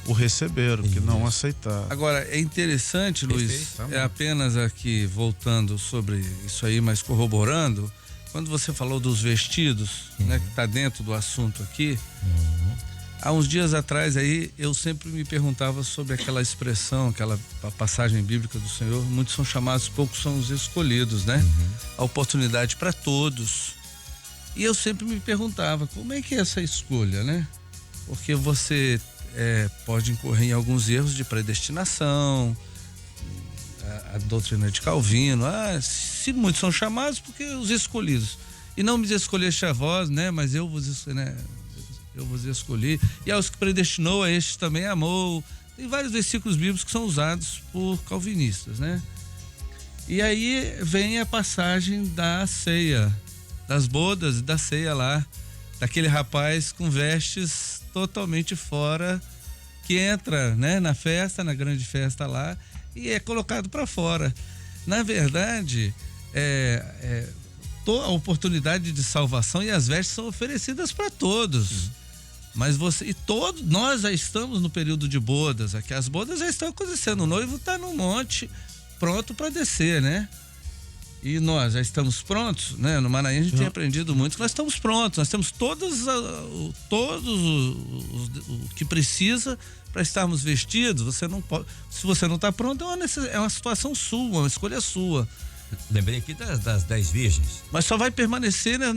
E: o receberam, que não aceitaram.
C: Agora, é interessante, Luiz, apenas aqui voltando sobre isso aí, mas corroborando. Quando você falou dos vestidos, né, que está dentro do assunto aqui, há uns dias atrás aí eu sempre me perguntava sobre aquela expressão, aquela passagem bíblica do Senhor, muitos são chamados, poucos são os escolhidos, né? A oportunidade para todos. E eu sempre me perguntava, como é que é essa escolha, né? Porque você pode incorrer em alguns erros de predestinação, a doutrina de Calvino, se muitos são chamados, porque os escolhidos. E não me escolheste a vós, né? Mas eu vos escolhi. E aos que predestinou, a estes também amou. Tem vários versículos bíblicos que são usados por calvinistas, né? E aí vem a passagem da ceia, das bodas e da ceia lá, daquele rapaz com vestes totalmente fora, que entra, né, na festa, na grande festa lá, e é colocado para fora. Na verdade, a oportunidade de salvação e as vestes são oferecidas para todos. Sim. Mas nós já estamos no período de bodas, aqui as bodas já estão acontecendo, o noivo está no monte, pronto para descer, né? E nós já estamos prontos, né? No Maranhão a gente tem aprendido muito que nós estamos prontos, nós temos todos o que precisa para estarmos vestidos. Você não pode, se você não está pronto, é uma situação sua, uma escolha sua.
B: Lembrei aqui das 10 virgens.
C: Mas só vai permanecer, né,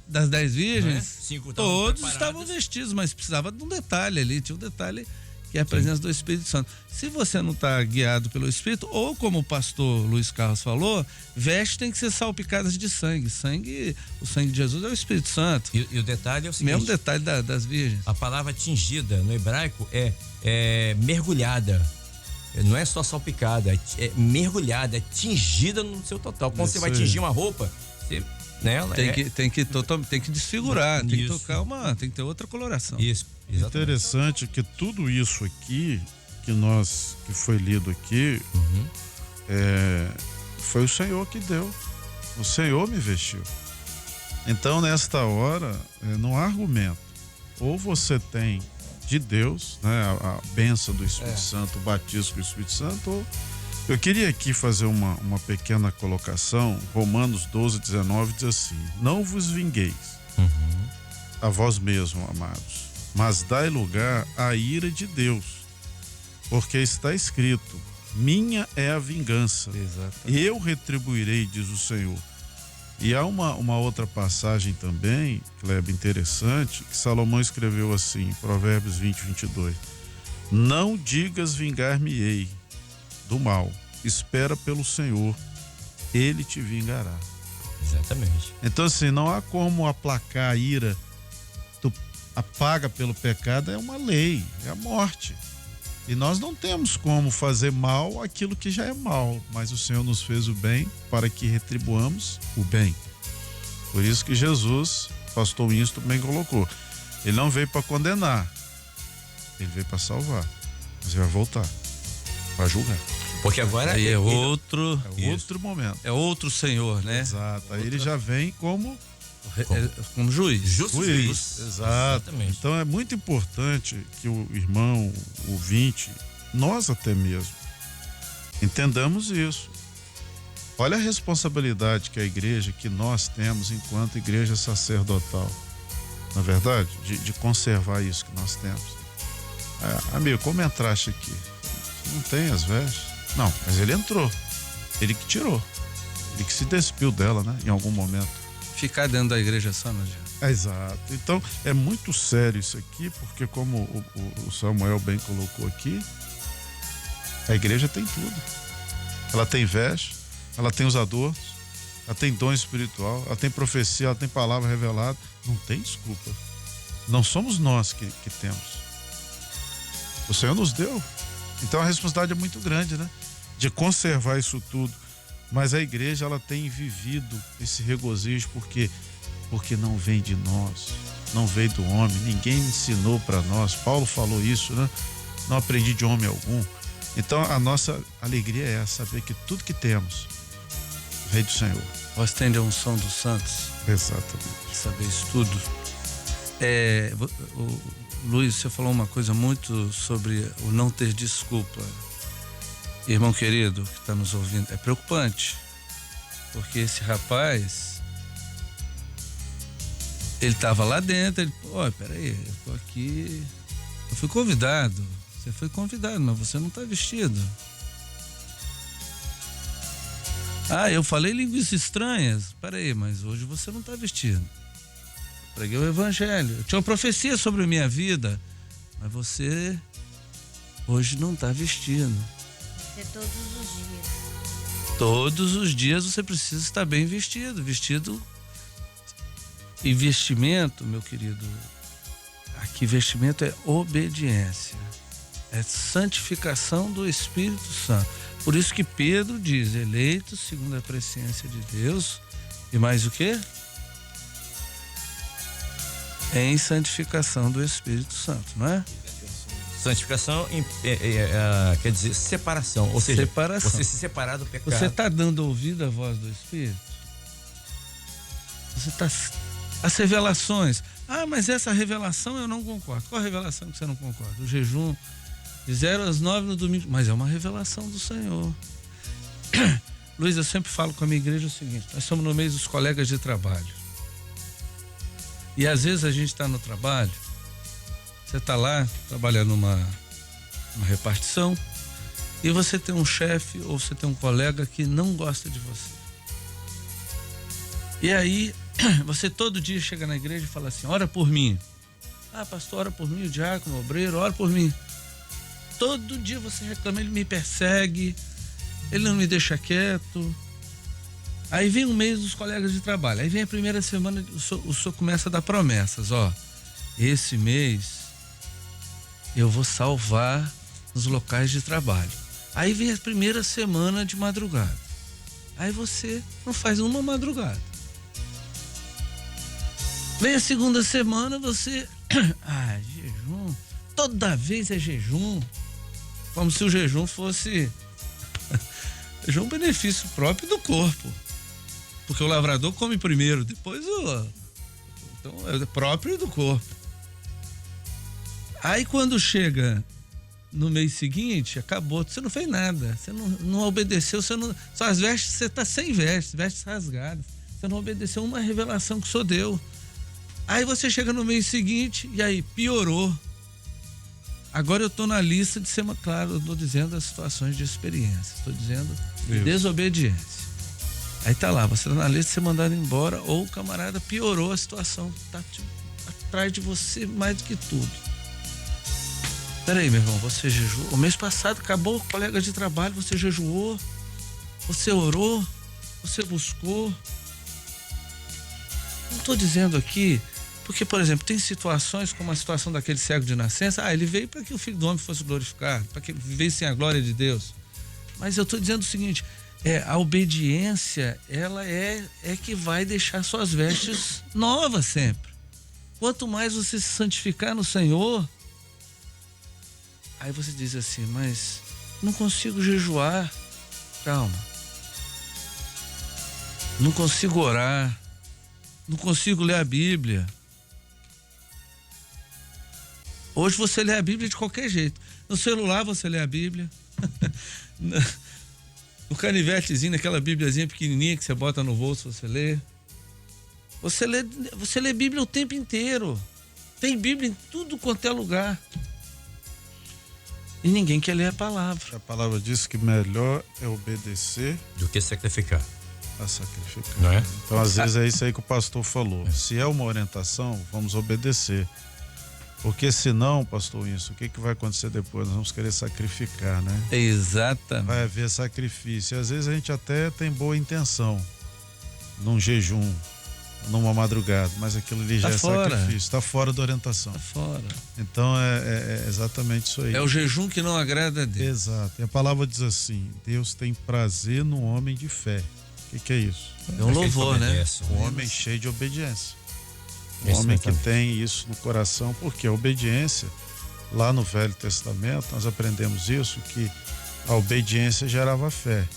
C: das 10 virgens.
B: 5
C: todos estavam vestidos, mas precisava de um detalhe ali, tinha um detalhe que é a presença do Espírito Santo. Se você não está guiado pelo Espírito, ou como o pastor Luiz Carlos falou, vestes tem que ser salpicadas de sangue. O sangue de Jesus é o Espírito Santo.
B: E o detalhe é o seguinte:
C: mesmo detalhe das virgens.
B: A palavra tingida no hebraico é mergulhada. Não é só salpicada, é mergulhada, é tingida no seu total. Quando você vai tingir uma roupa,
C: tem que desfigurar, tem que tocar tem que ter outra coloração.
B: Isso. Exatamente.
E: Interessante que tudo isso aqui que foi lido aqui, foi o Senhor que deu. O Senhor me vestiu. Então, nesta hora, não há argumento. Ou você tem de Deus, né, a bênção do Espírito Santo, o batismo com o Espírito Santo, ou... Eu queria aqui fazer uma pequena colocação. Romanos 12:19 diz assim: não vos vingueis a vós mesmos, amados, mas dai lugar à ira de Deus, porque está escrito: minha é a vingança, eu retribuirei, diz o Senhor. E há uma outra passagem também, Kleber, interessante, que Salomão escreveu assim, em Provérbios 20:22: não digas vingar-me-ei do mal, espera pelo Senhor, ele te vingará.
B: Exatamente.
E: Então, assim, não há como aplacar a ira. Tu apaga pelo pecado, é uma lei, é a morte. E nós não temos como fazer mal aquilo que já é mal, mas o Senhor nos fez o bem para que retribuamos o bem. Por isso que Jesus, pastor Winston bem colocou, ele não veio para condenar, ele veio para salvar, mas ele vai voltar para julgar.
B: Porque agora
C: aí é outro
E: momento.
C: É outro Senhor, né?
E: Exato. Aí ele já vem como
C: juiz.
E: Juiz. Exato.
B: Exatamente.
E: Então é muito importante que o irmão, o ouvinte, nós até mesmo, entendamos isso. Olha a responsabilidade que a igreja, que nós temos enquanto igreja sacerdotal, na verdade, de conservar isso que nós temos. Amigo, como entraste aqui? Você não tem as vestes? Não, mas ele entrou. Ele que tirou. Ele que se despiu dela, né? Em algum momento.
C: Ficar dentro da igreja só, não adianta.
E: Exato. Então, é muito sério isso aqui, porque como o Samuel bem colocou aqui, a igreja tem tudo. Ela tem veste, ela tem os adornos, ela tem dom espiritual, ela tem profecia, ela tem palavra revelada. Não tem desculpa. Não somos nós que temos. O Senhor nos deu. Então a responsabilidade é muito grande, né? De conservar isso tudo. Mas a igreja, ela tem vivido esse regozijo porque não vem de nós, não veio do homem, ninguém ensinou para nós. Paulo falou isso, né? Não aprendi de homem algum. Então a nossa alegria é saber que tudo que temos veio do Senhor.
C: Ostende a unção dos santos.
E: Exatamente.
C: Saber isso tudo. Luiz, você falou uma coisa muito sobre o não ter desculpa. Irmão querido que está nos ouvindo, é preocupante, porque esse rapaz, ele estava lá dentro, ele, peraí, eu tô aqui, eu fui convidado, você foi convidado, mas você não está vestido. Eu falei línguas estranhas, peraí, mas hoje você não está vestido. Preguei o evangelho, eu tinha uma profecia sobre a minha vida, mas você hoje não está vestido.
F: Todos os dias.
C: Todos os dias você precisa estar bem vestido. Vestido e vestimento, meu querido, aqui vestimento é obediência, é santificação do Espírito Santo. Por isso que Pedro diz, eleitos segundo a presciência de Deus, e mais o quê? Em santificação do Espírito Santo, não é?
B: Santificação quer dizer separação, ou seja,
C: separação.
B: Você se separar do pecado.
C: Você está dando ouvido à voz do Espírito? Você está... As revelações. Mas essa revelação eu não concordo. Qual a revelação que você não concorda? O jejum de 0 às 9 no domingo. Mas é uma revelação do Senhor. Luiz, eu sempre falo com a minha igreja o seguinte: nós somos no meio dos colegas de trabalho. E às vezes a gente está no trabalho, você está lá trabalhando numa repartição e você tem um chefe ou você tem um colega que não gosta de você. E aí você todo dia chega na igreja e fala assim: ora por mim. Pastor, ora por mim, o diácono, o obreiro, ora por mim. Todo dia você reclama, ele me persegue, ele não me deixa quieto. Aí vem um mês dos colegas de trabalho, aí vem a primeira semana, o senhor começa a dar promessas, esse mês eu vou salvar os locais de trabalho. Aí vem a primeira semana de madrugada, aí você não faz uma madrugada. Vem a segunda semana, você, jejum, toda vez é jejum, como se o jejum fosse um benefício próprio do corpo. Porque o lavrador come primeiro, depois então é próprio do corpo. Aí quando chega no mês seguinte, acabou, você não fez nada, você não obedeceu, suas vestes, você tá sem vestes rasgadas, você não obedeceu uma revelação que o Senhor deu. Aí você chega no mês seguinte e aí piorou. Agora eu tô na lista de ser, claro, eu tô dizendo as situações de experiência, estou dizendo desobediência. Aí tá lá, você tá na lista de ser mandado embora ou o camarada piorou a situação, tá atrás de você mais do que tudo. Peraí, meu irmão, você jejuou? O mês passado acabou, colega de trabalho, você jejuou, você orou, você buscou. Não tô dizendo aqui, porque, por exemplo, tem situações como a situação daquele cego de nascença, ele veio para que o Filho do Homem fosse glorificado, para que vivesse a glória de Deus. Mas eu tô dizendo o seguinte, a obediência, ela é que vai deixar suas vestes novas sempre. Quanto mais você se santificar no Senhor, aí você diz assim, mas não consigo jejuar. Calma. Não consigo orar. Não consigo ler a Bíblia. Hoje você lê a Bíblia de qualquer jeito. No celular você lê a Bíblia. No canivetezinho, naquela Bíbliazinha pequenininha que você bota no bolso, você lê. Você lê Bíblia o tempo inteiro. Tem Bíblia em tudo quanto é lugar. E ninguém quer ler a palavra.
E: A palavra diz que melhor é obedecer
B: do que sacrificar.
E: A sacrificar.
B: Não é?
E: Então, às vezes, é isso aí que o pastor falou. Se é uma orientação, vamos obedecer. Porque senão, pastor, o que vai acontecer depois? Nós vamos querer sacrificar, né?
C: Exatamente.
E: Vai haver sacrifício. E às vezes a gente até tem boa intenção num jejum, numa madrugada, mas aquilo ali já é sacrifício, está fora da orientação.
C: Está fora.
E: Então é exatamente isso aí.
C: É o jejum que não agrada a Deus.
E: Exato. E a palavra diz assim: Deus tem prazer no homem de fé. O que é isso?
C: É um louvor, né?
E: Um homem cheio de obediência. Um homem que tem isso no coração, porque a obediência, lá no Velho Testamento, nós aprendemos isso, que a obediência gerava fé.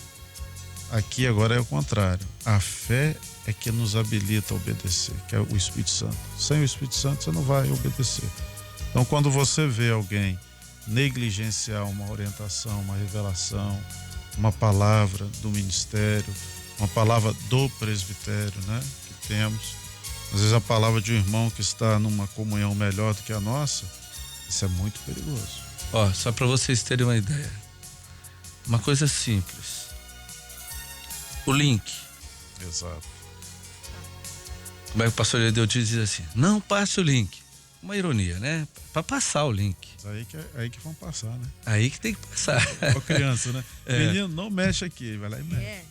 E: Aqui agora é o contrário. A fé é que nos habilita a obedecer, que é o Espírito Santo. Sem o Espírito Santo você não vai obedecer. Então, quando você vê alguém negligenciar uma orientação, uma revelação, uma palavra do ministério, uma palavra do presbitério, né, que temos, às vezes a palavra de um irmão que está numa comunhão melhor do que a nossa, isso é muito perigoso.
C: Ó, só para vocês terem uma ideia, uma coisa simples, o link.
E: Exato.
C: Como é que o pastor Edeu diz assim, não passe o link. Uma ironia, né? Para passar o link.
E: Aí que vão passar, né?
C: Aí que tem que passar.
E: Com a criança, né? Menino, não mexe aqui, vai lá e mexe.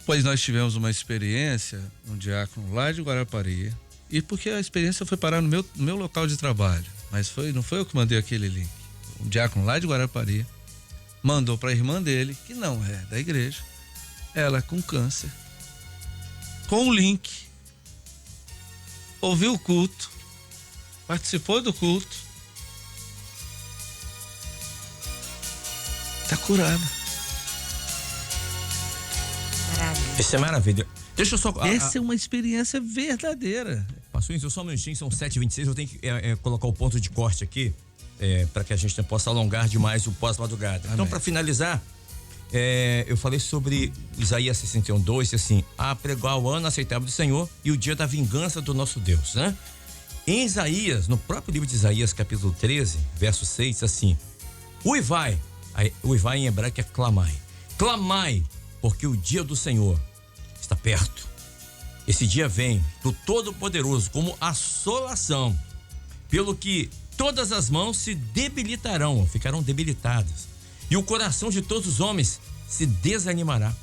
C: Pois nós tivemos uma experiência, um diácono lá de Guarapari, e porque a experiência foi parar no meu local de trabalho, mas não foi eu que mandei aquele link. Um diácono lá de Guarapari mandou para a irmã dele, que não é da igreja, ela com câncer, com o link, ouviu o culto, participou do culto, está curada.
B: Isso é maravilha. Deixa eu só...
C: Essa é uma experiência verdadeira.
B: Pastor, só um minutinho, são 7h26, eu tenho que colocar o ponto de corte aqui, para que a gente possa alongar demais o pós-madrugada. Então, para finalizar, eu falei sobre Isaías 61:2, assim, a pregar o ano aceitável do Senhor e o dia da vingança do nosso Deus, né? Em Isaías, no próprio livro de Isaías, capítulo 13, verso 6, assim, uivai em hebraico é clamai, porque o dia do Senhor está perto. Esse dia vem do Todo-Poderoso como assolação, pelo que todas as mãos se debilitarão, ficarão debilitadas, e o coração de todos os homens se desanimará.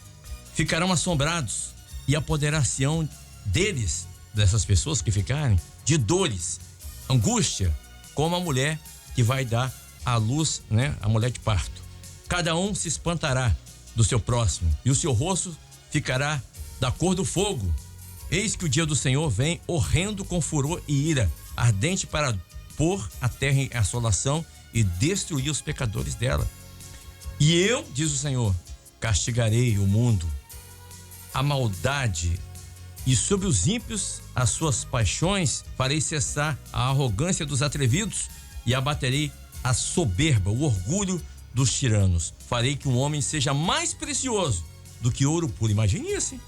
B: Ficarão assombrados e apoderar-se-ão deles, dessas pessoas que ficarem, de dores, angústia, como a mulher que vai dar à luz, né? A mulher de parto. Cada um se espantará do seu próximo, e o seu rosto ficará da cor do fogo. Eis que o dia do Senhor vem horrendo com furor e ira, ardente para pôr a terra em assolação e destruir os pecadores dela. E eu, diz o Senhor, castigarei o mundo. A maldade E sobre os ímpios, as suas paixões, farei cessar a arrogância dos atrevidos e abaterei a soberba, o orgulho dos tiranos. Farei que um homem seja mais precioso do que ouro puro. Imagine isso, hein?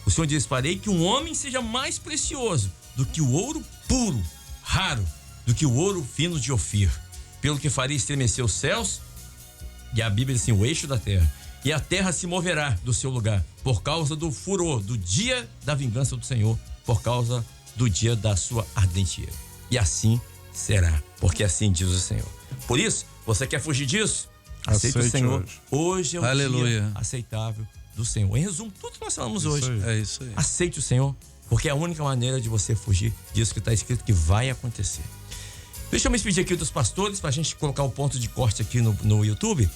B: O Senhor diz: farei que um homem seja mais precioso do que o ouro puro, raro, do que o ouro fino de Ofir. Pelo que farei estremecer os céus, e a Bíblia diz assim, o eixo da terra, e a terra se moverá do seu lugar, por causa do furor, do dia da vingança do Senhor, por causa do dia da sua ardente ira. E assim será, porque assim diz o Senhor. Por isso, você quer fugir disso? Aceite o Senhor. Hoje é o dia aceitável do Senhor. Em resumo, tudo que nós falamos hoje.
C: É isso aí.
B: Aceite o Senhor, porque é a única maneira de você fugir disso que está escrito que vai acontecer. Deixa eu me despedir aqui dos pastores, para a gente colocar o ponto de corte aqui no YouTube.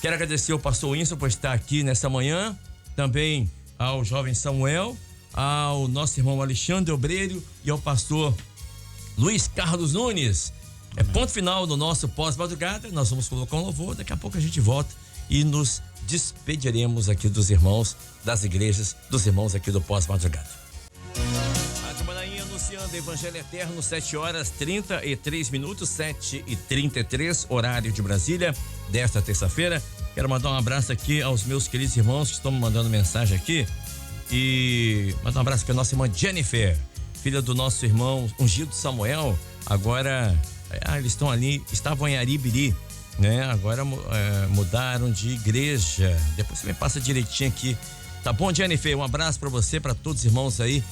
B: Quero agradecer ao pastor Winston por estar aqui nessa manhã, também ao jovem Samuel, ao nosso irmão Alexandre Obreiro e ao pastor Luiz Carlos Nunes. É ponto final no nosso pós-madrugada. Nós vamos colocar um louvor, daqui a pouco a gente volta e nos despediremos aqui dos irmãos das igrejas, dos irmãos aqui do pós-madrugada. Rádio Manaim anunciando Evangelho Eterno, 7h33, 7h33, horário de Brasília, desta terça-feira. Quero mandar um abraço aqui aos meus queridos irmãos que estão me mandando mensagem aqui. E mandar um abraço para a nossa irmã Jennifer, filha do nosso irmão Ungido Samuel. Agora, eles estão ali, estavam em Aribiri, né? Agora mudaram de igreja. Depois você me passa direitinho aqui. Tá bom, Jennifer? Um abraço para você, para todos os irmãos aí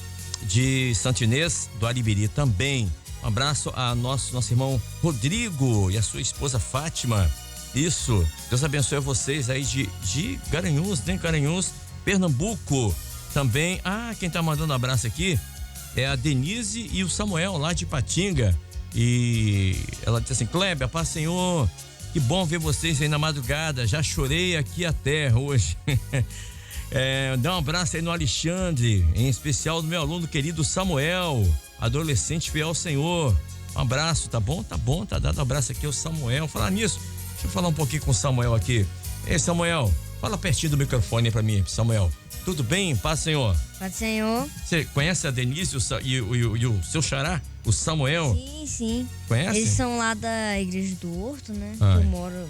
B: de Santo Inês do Aribiri também. Um abraço a nosso irmão Rodrigo e a sua esposa Fátima. Isso, Deus abençoe vocês aí de Garanhuns, né? Garanhuns, Pernambuco também. Quem tá mandando um abraço aqui é a Denise e o Samuel lá de Ipatinga. E ela disse assim: Kleber, paz Senhor, que bom ver vocês aí na madrugada, já chorei aqui até hoje. Dá um abraço aí no Alexandre, em especial do meu aluno querido Samuel, adolescente fiel ao Senhor. Um abraço, tá bom? Tá dando um abraço aqui ao Samuel. Falar nisso, deixa eu falar um pouquinho com o Samuel aqui. Ei, Samuel, fala pertinho do microfone aí pra mim, Samuel. Tudo bem? Paz, Senhor.
F: Paz, Senhor.
B: Você conhece a Denise e o seu xará, o Samuel?
F: Sim.
B: Conhece?
F: Eles são lá da igreja do Horto, né? Eu moro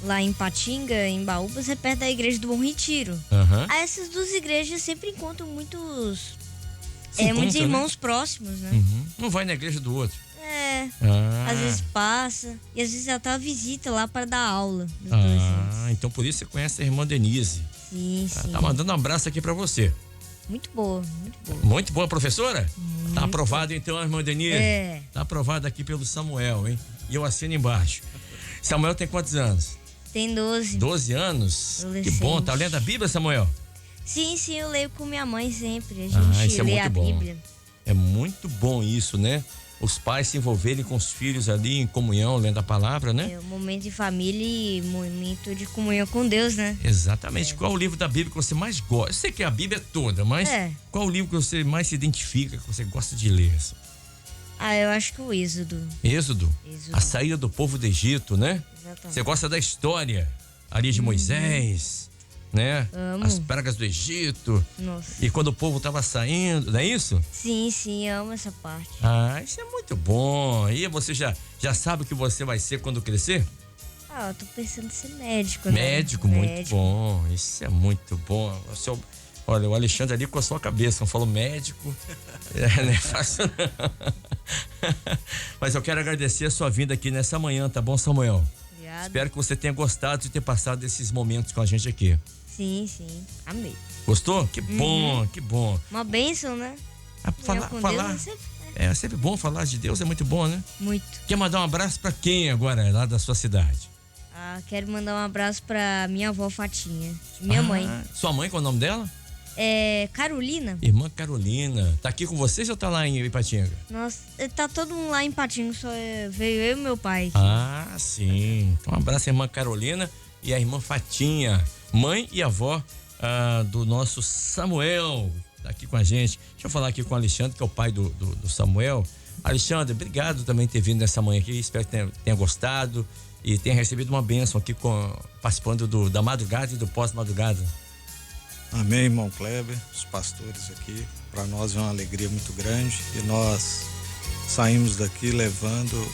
F: lá em Patinga, em Baúbas, é perto da igreja do Bom Retiro. Aí essas duas igrejas sempre encontram muitos irmãos, né? Próximos, né?
B: Não vai na igreja do outro.
F: Às vezes passa e às vezes até visita lá para dar aula.
B: Então por isso você conhece a irmã Denise.
F: Sim.
B: Tá mandando um abraço aqui para você.
F: Muito boa.
B: Muito boa, professora? Tá aprovado então, a irmã Denise? Tá aprovado aqui pelo Samuel, hein? E eu assino embaixo. Samuel tem quantos anos?
F: Tem 12.
B: 12 anos? Que bom, tá lendo a Bíblia, Samuel?
F: Sim, eu leio com minha mãe sempre. A gente lê a Bíblia.
B: É muito bom isso, né? Os pais se envolverem com os filhos ali em comunhão, lendo a palavra, né?
F: É um momento de família e momento de comunhão com Deus, né?
B: Exatamente. Qual o livro da Bíblia que você mais gosta? Eu sei que a Bíblia é toda, mas qual o livro que você mais se identifica, que você gosta de ler? Assim?
F: Eu acho que o Êxodo.
B: Êxodo? A saída do povo do Egito, né?
F: Exatamente.
B: Você gosta da história ali de Moisés, né?
F: Amo.
B: As pragas do Egito.
F: Nossa.
B: E quando o povo estava saindo, não é isso?
F: Sim, amo essa parte.
B: Isso é muito bom. E você já sabe o que você vai ser quando crescer?
F: Eu tô pensando em ser médico, né?
B: Médico, muito bom. Isso é muito bom. Olha, o Alexandre ali com a sua cabeça, não falou médico. Não é fácil não. Mas eu quero agradecer a sua vinda aqui nessa manhã, tá bom, Samuel?
F: Obrigada.
B: Espero que você tenha gostado de ter passado esses momentos com a gente aqui.
F: Sim, amei.
B: Gostou? Que bom, que bom.
F: Uma bênção, né?
B: Falar. É sempre bom falar de Deus, é muito bom, né?
F: Muito.
B: Quer mandar um abraço pra quem agora, lá da sua cidade?
F: Quero mandar um abraço pra minha avó Fatinha, minha mãe.
B: Sua mãe, qual é o nome dela?
F: Carolina.
B: Irmã Carolina. Tá aqui com vocês ou tá lá em Ipatinga?
F: Nossa, tá todo mundo lá em Ipatinga, só veio eu e meu pai aqui.
B: Sim. Então um abraço à irmã Carolina e à irmã Fatinha, mãe e avó do nosso Samuel, tá aqui com a gente. Deixa eu falar aqui com o Alexandre, que é o pai do Samuel. Alexandre, obrigado também por ter vindo nessa manhã aqui, espero que tenha gostado e tenha recebido uma bênção aqui participando da madrugada e do pós-madrugada.
G: Amém, irmão Kleber, os pastores aqui. Para nós é uma alegria muito grande e nós saímos daqui levando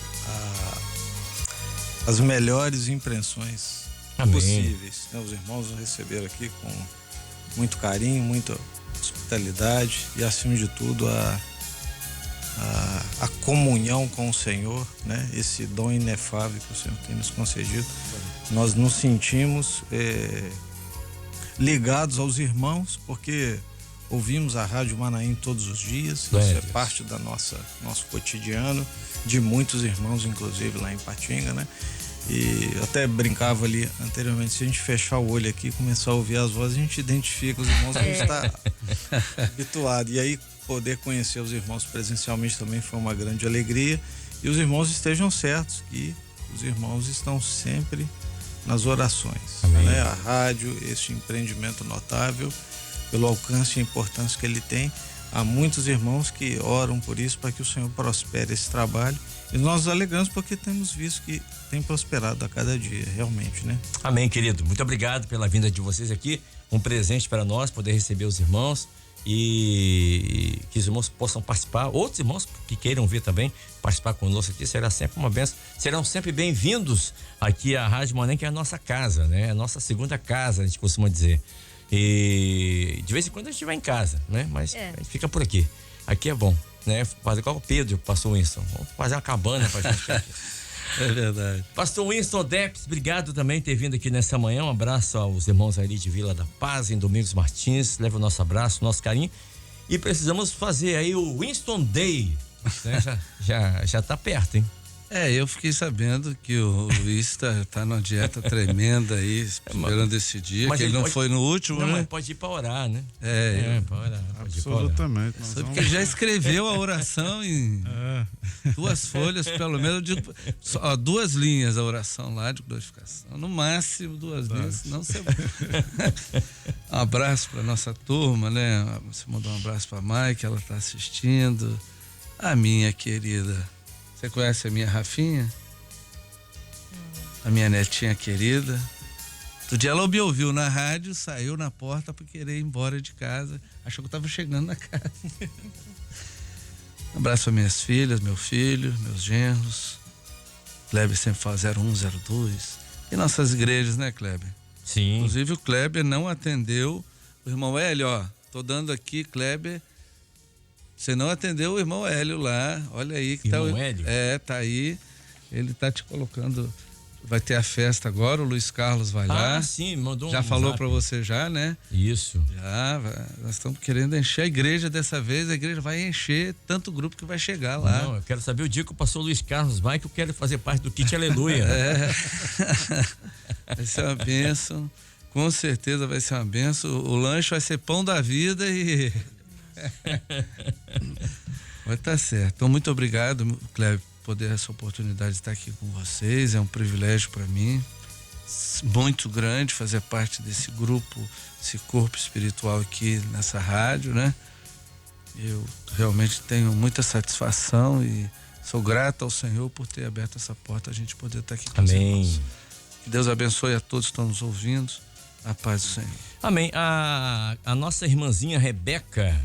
G: as melhores impressões possíveis. Os irmãos nos receberam aqui com muito carinho, muita hospitalidade e, acima de tudo, a comunhão com o Senhor, né? Esse dom inefável que o Senhor tem nos concedido. Nós nos sentimos ligados aos irmãos, porque ouvimos a Rádio Manaim todos os dias. Isso é parte da nosso cotidiano, de muitos irmãos, inclusive lá em Ipatinga, né? E eu até brincava ali anteriormente, se a gente fechar o olho aqui e começar a ouvir as vozes, a gente identifica os irmãos que a gente está habituado. E aí poder conhecer os irmãos presencialmente também foi uma grande alegria. E os irmãos estejam certos que os irmãos estão sempre nas orações, né? A rádio, esse empreendimento notável, pelo alcance e importância que ele tem, há muitos irmãos que oram por isso, para que o Senhor prospere esse trabalho. E nós nos alegramos porque temos visto que tem prosperado a cada dia, realmente, né?
B: Amém, querido. Muito obrigado pela vinda de vocês aqui. Um presente para nós, poder receber os irmãos e que os irmãos possam participar. Outros irmãos que queiram vir também participar conosco aqui, será sempre uma bênção. Serão sempre bem-vindos aqui à Rádio Manaim, que é a nossa casa, né? A nossa segunda casa, a gente costuma dizer. E de vez em quando a gente vai em casa, né? Mas a gente fica por aqui. Aqui é bom, né? Fazer igual o Pedro, pastor Winston. Vamos fazer uma cabana pra gente ficar aqui.
C: É verdade.
B: Pastor Winston Deps, obrigado também por ter vindo aqui nessa manhã. Um abraço aos irmãos ali de Vila da Paz, em Domingos Martins. Leva o nosso abraço, o nosso carinho. E precisamos fazer aí o Winston Day, né? já tá perto, hein?
C: Eu fiquei sabendo que o Luiz tá numa dieta tremenda aí, esperando esse dia, que ele não foi no último, né?
B: Mas pode ir pra orar, né?
C: Pode
B: orar.
E: Absolutamente.
C: Só porque já escreveu a oração em 2 folhas, pelo menos, 2 linhas a oração lá de glorificação. No máximo 2 linhas, senão você... Um abraço pra nossa turma, né? Você mandou um abraço pra Mai, que ela tá assistindo. A minha querida... Você conhece a minha Rafinha? A minha netinha querida. Outro dia ela me ouviu na rádio, saiu na porta para querer ir embora de casa. Achou que eu estava chegando na casa. Um abraço para minhas filhas, meu filho, meus genros. Kleber sempre fala 01, 02. E nossas igrejas, né, Kleber?
B: Sim.
C: Inclusive o Kleber não atendeu. O irmão Hélio, tô dando aqui, Kleber... Você não atendeu o irmão Hélio lá, olha aí que
B: irmão Hélio?
C: tá aí, ele tá te colocando, vai ter a festa agora, o Luiz Carlos vai lá.
B: Sim, mandou
C: já falou para você já, né?
B: Isso.
C: Nós estamos querendo encher a igreja dessa vez, a igreja vai encher tanto grupo que vai chegar lá.
B: Não, eu quero saber o dia que o pastor Luiz Carlos vai, que eu quero fazer parte do kit Aleluia.
C: Vai ser uma bênção, com certeza vai ser uma bênção, o lanche vai ser pão da vida e... Mas tá certo. Então, muito obrigado, Kleber, por poder essa oportunidade de estar aqui com vocês. É um privilégio para mim, muito grande, fazer parte desse grupo, esse corpo espiritual aqui nessa rádio, né? Eu realmente tenho muita satisfação e sou grato ao Senhor por ter aberto essa porta, a gente poder estar aqui com os irmãos. Que Deus abençoe a todos que estão nos ouvindo. A paz do Senhor.
B: Amém. A nossa irmãzinha Rebeca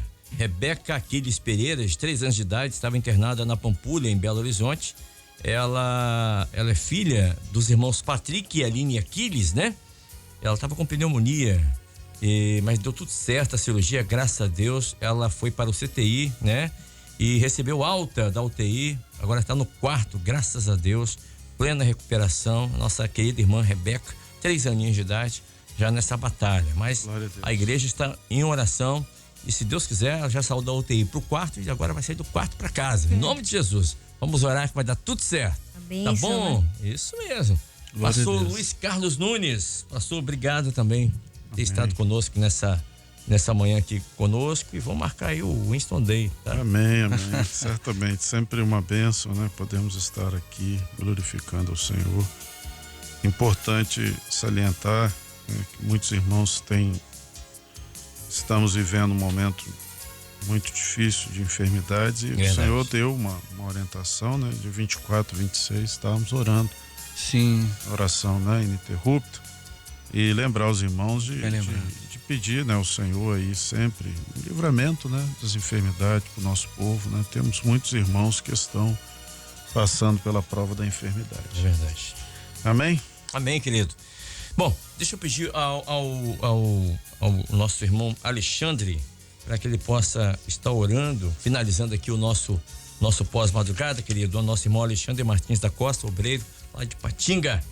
B: Aquiles Pereira, de 3 anos de idade, estava internada na Pampulha, em Belo Horizonte. Ela é filha dos irmãos Patrick e Aline Aquiles, né? Ela estava com pneumonia, mas deu tudo certo a cirurgia, graças a Deus. Ela foi para o CTI, né? E recebeu alta da UTI, agora está no quarto, graças a Deus, plena recuperação. Nossa querida irmã Rebeca, 3 aninhos de idade, já nessa batalha, mas a igreja está em oração e, se Deus quiser, ela já saiu da UTI pro quarto e agora vai sair do quarto para casa, em nome de Jesus. Vamos orar que vai dar tudo certo. Tá bom? Né? Isso mesmo. Pastor Luiz Carlos Nunes, pastor, obrigado também por ter estado conosco nessa manhã aqui conosco, e vamos marcar aí o Winston Day, tá?
E: Amém. Certamente, sempre uma bênção, né? Podemos estar aqui glorificando ao Senhor. Importante salientar, né, que muitos irmãos estamos vivendo um momento muito difícil de enfermidades, e o Senhor deu uma orientação, né? De 24, 26, estávamos orando.
C: Sim.
E: Oração, né? Ininterrupta. E lembrar os irmãos de pedir, né, ao Senhor aí sempre um livramento, né, das enfermidades para o nosso povo, né? Temos muitos irmãos que estão passando pela prova da enfermidade.
B: É verdade.
E: Amém?
B: Amém, querido. Bom, deixa eu pedir ao nosso irmão Alexandre para que ele possa estar orando, finalizando aqui o nosso pós-madrugada, querido, o nosso irmão Alexandre Martins da Costa, obreiro lá de Patinga,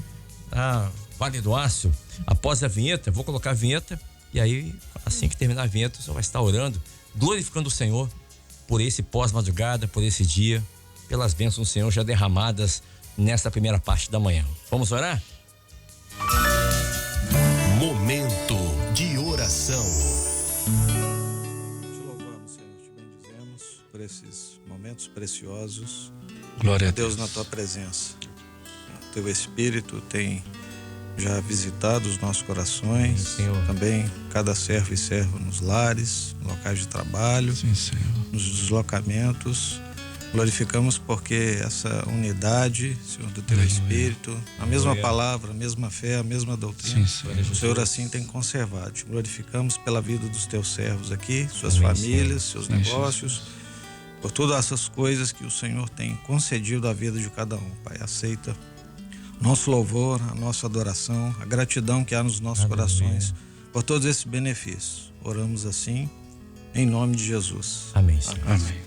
B: Vale do Aço. Após a vinheta, vou colocar a vinheta e aí, assim que terminar a vinheta, o senhor vai estar orando, glorificando o Senhor por esse pós-madrugada, por esse dia, pelas bênçãos do Senhor já derramadas nesta primeira parte da manhã. Vamos orar?
A: Momento de oração.
G: Te louvamos, Senhor, te bendizemos por esses momentos preciosos.
C: Glória a
G: Deus, na tua presença. O teu Espírito tem já visitado os nossos corações.
B: Sim, Senhor.
G: Também cada servo e serva nos lares, locais de trabalho,
C: Sim, Senhor.
G: nos deslocamentos. Glorificamos porque essa unidade, Senhor, do teu Espírito, a mesma palavra, a mesma fé, a mesma doutrina, o Senhor assim tem conservado. Te glorificamos pela vida dos teus servos aqui, suas famílias, seus negócios, por todas essas coisas que o Senhor tem concedido à vida de cada um. Pai, aceita nosso louvor, a nossa adoração, a gratidão que há nos nossos corações por todos esses benefícios. Oramos assim, em nome de Jesus.
B: Amém.
C: Amém.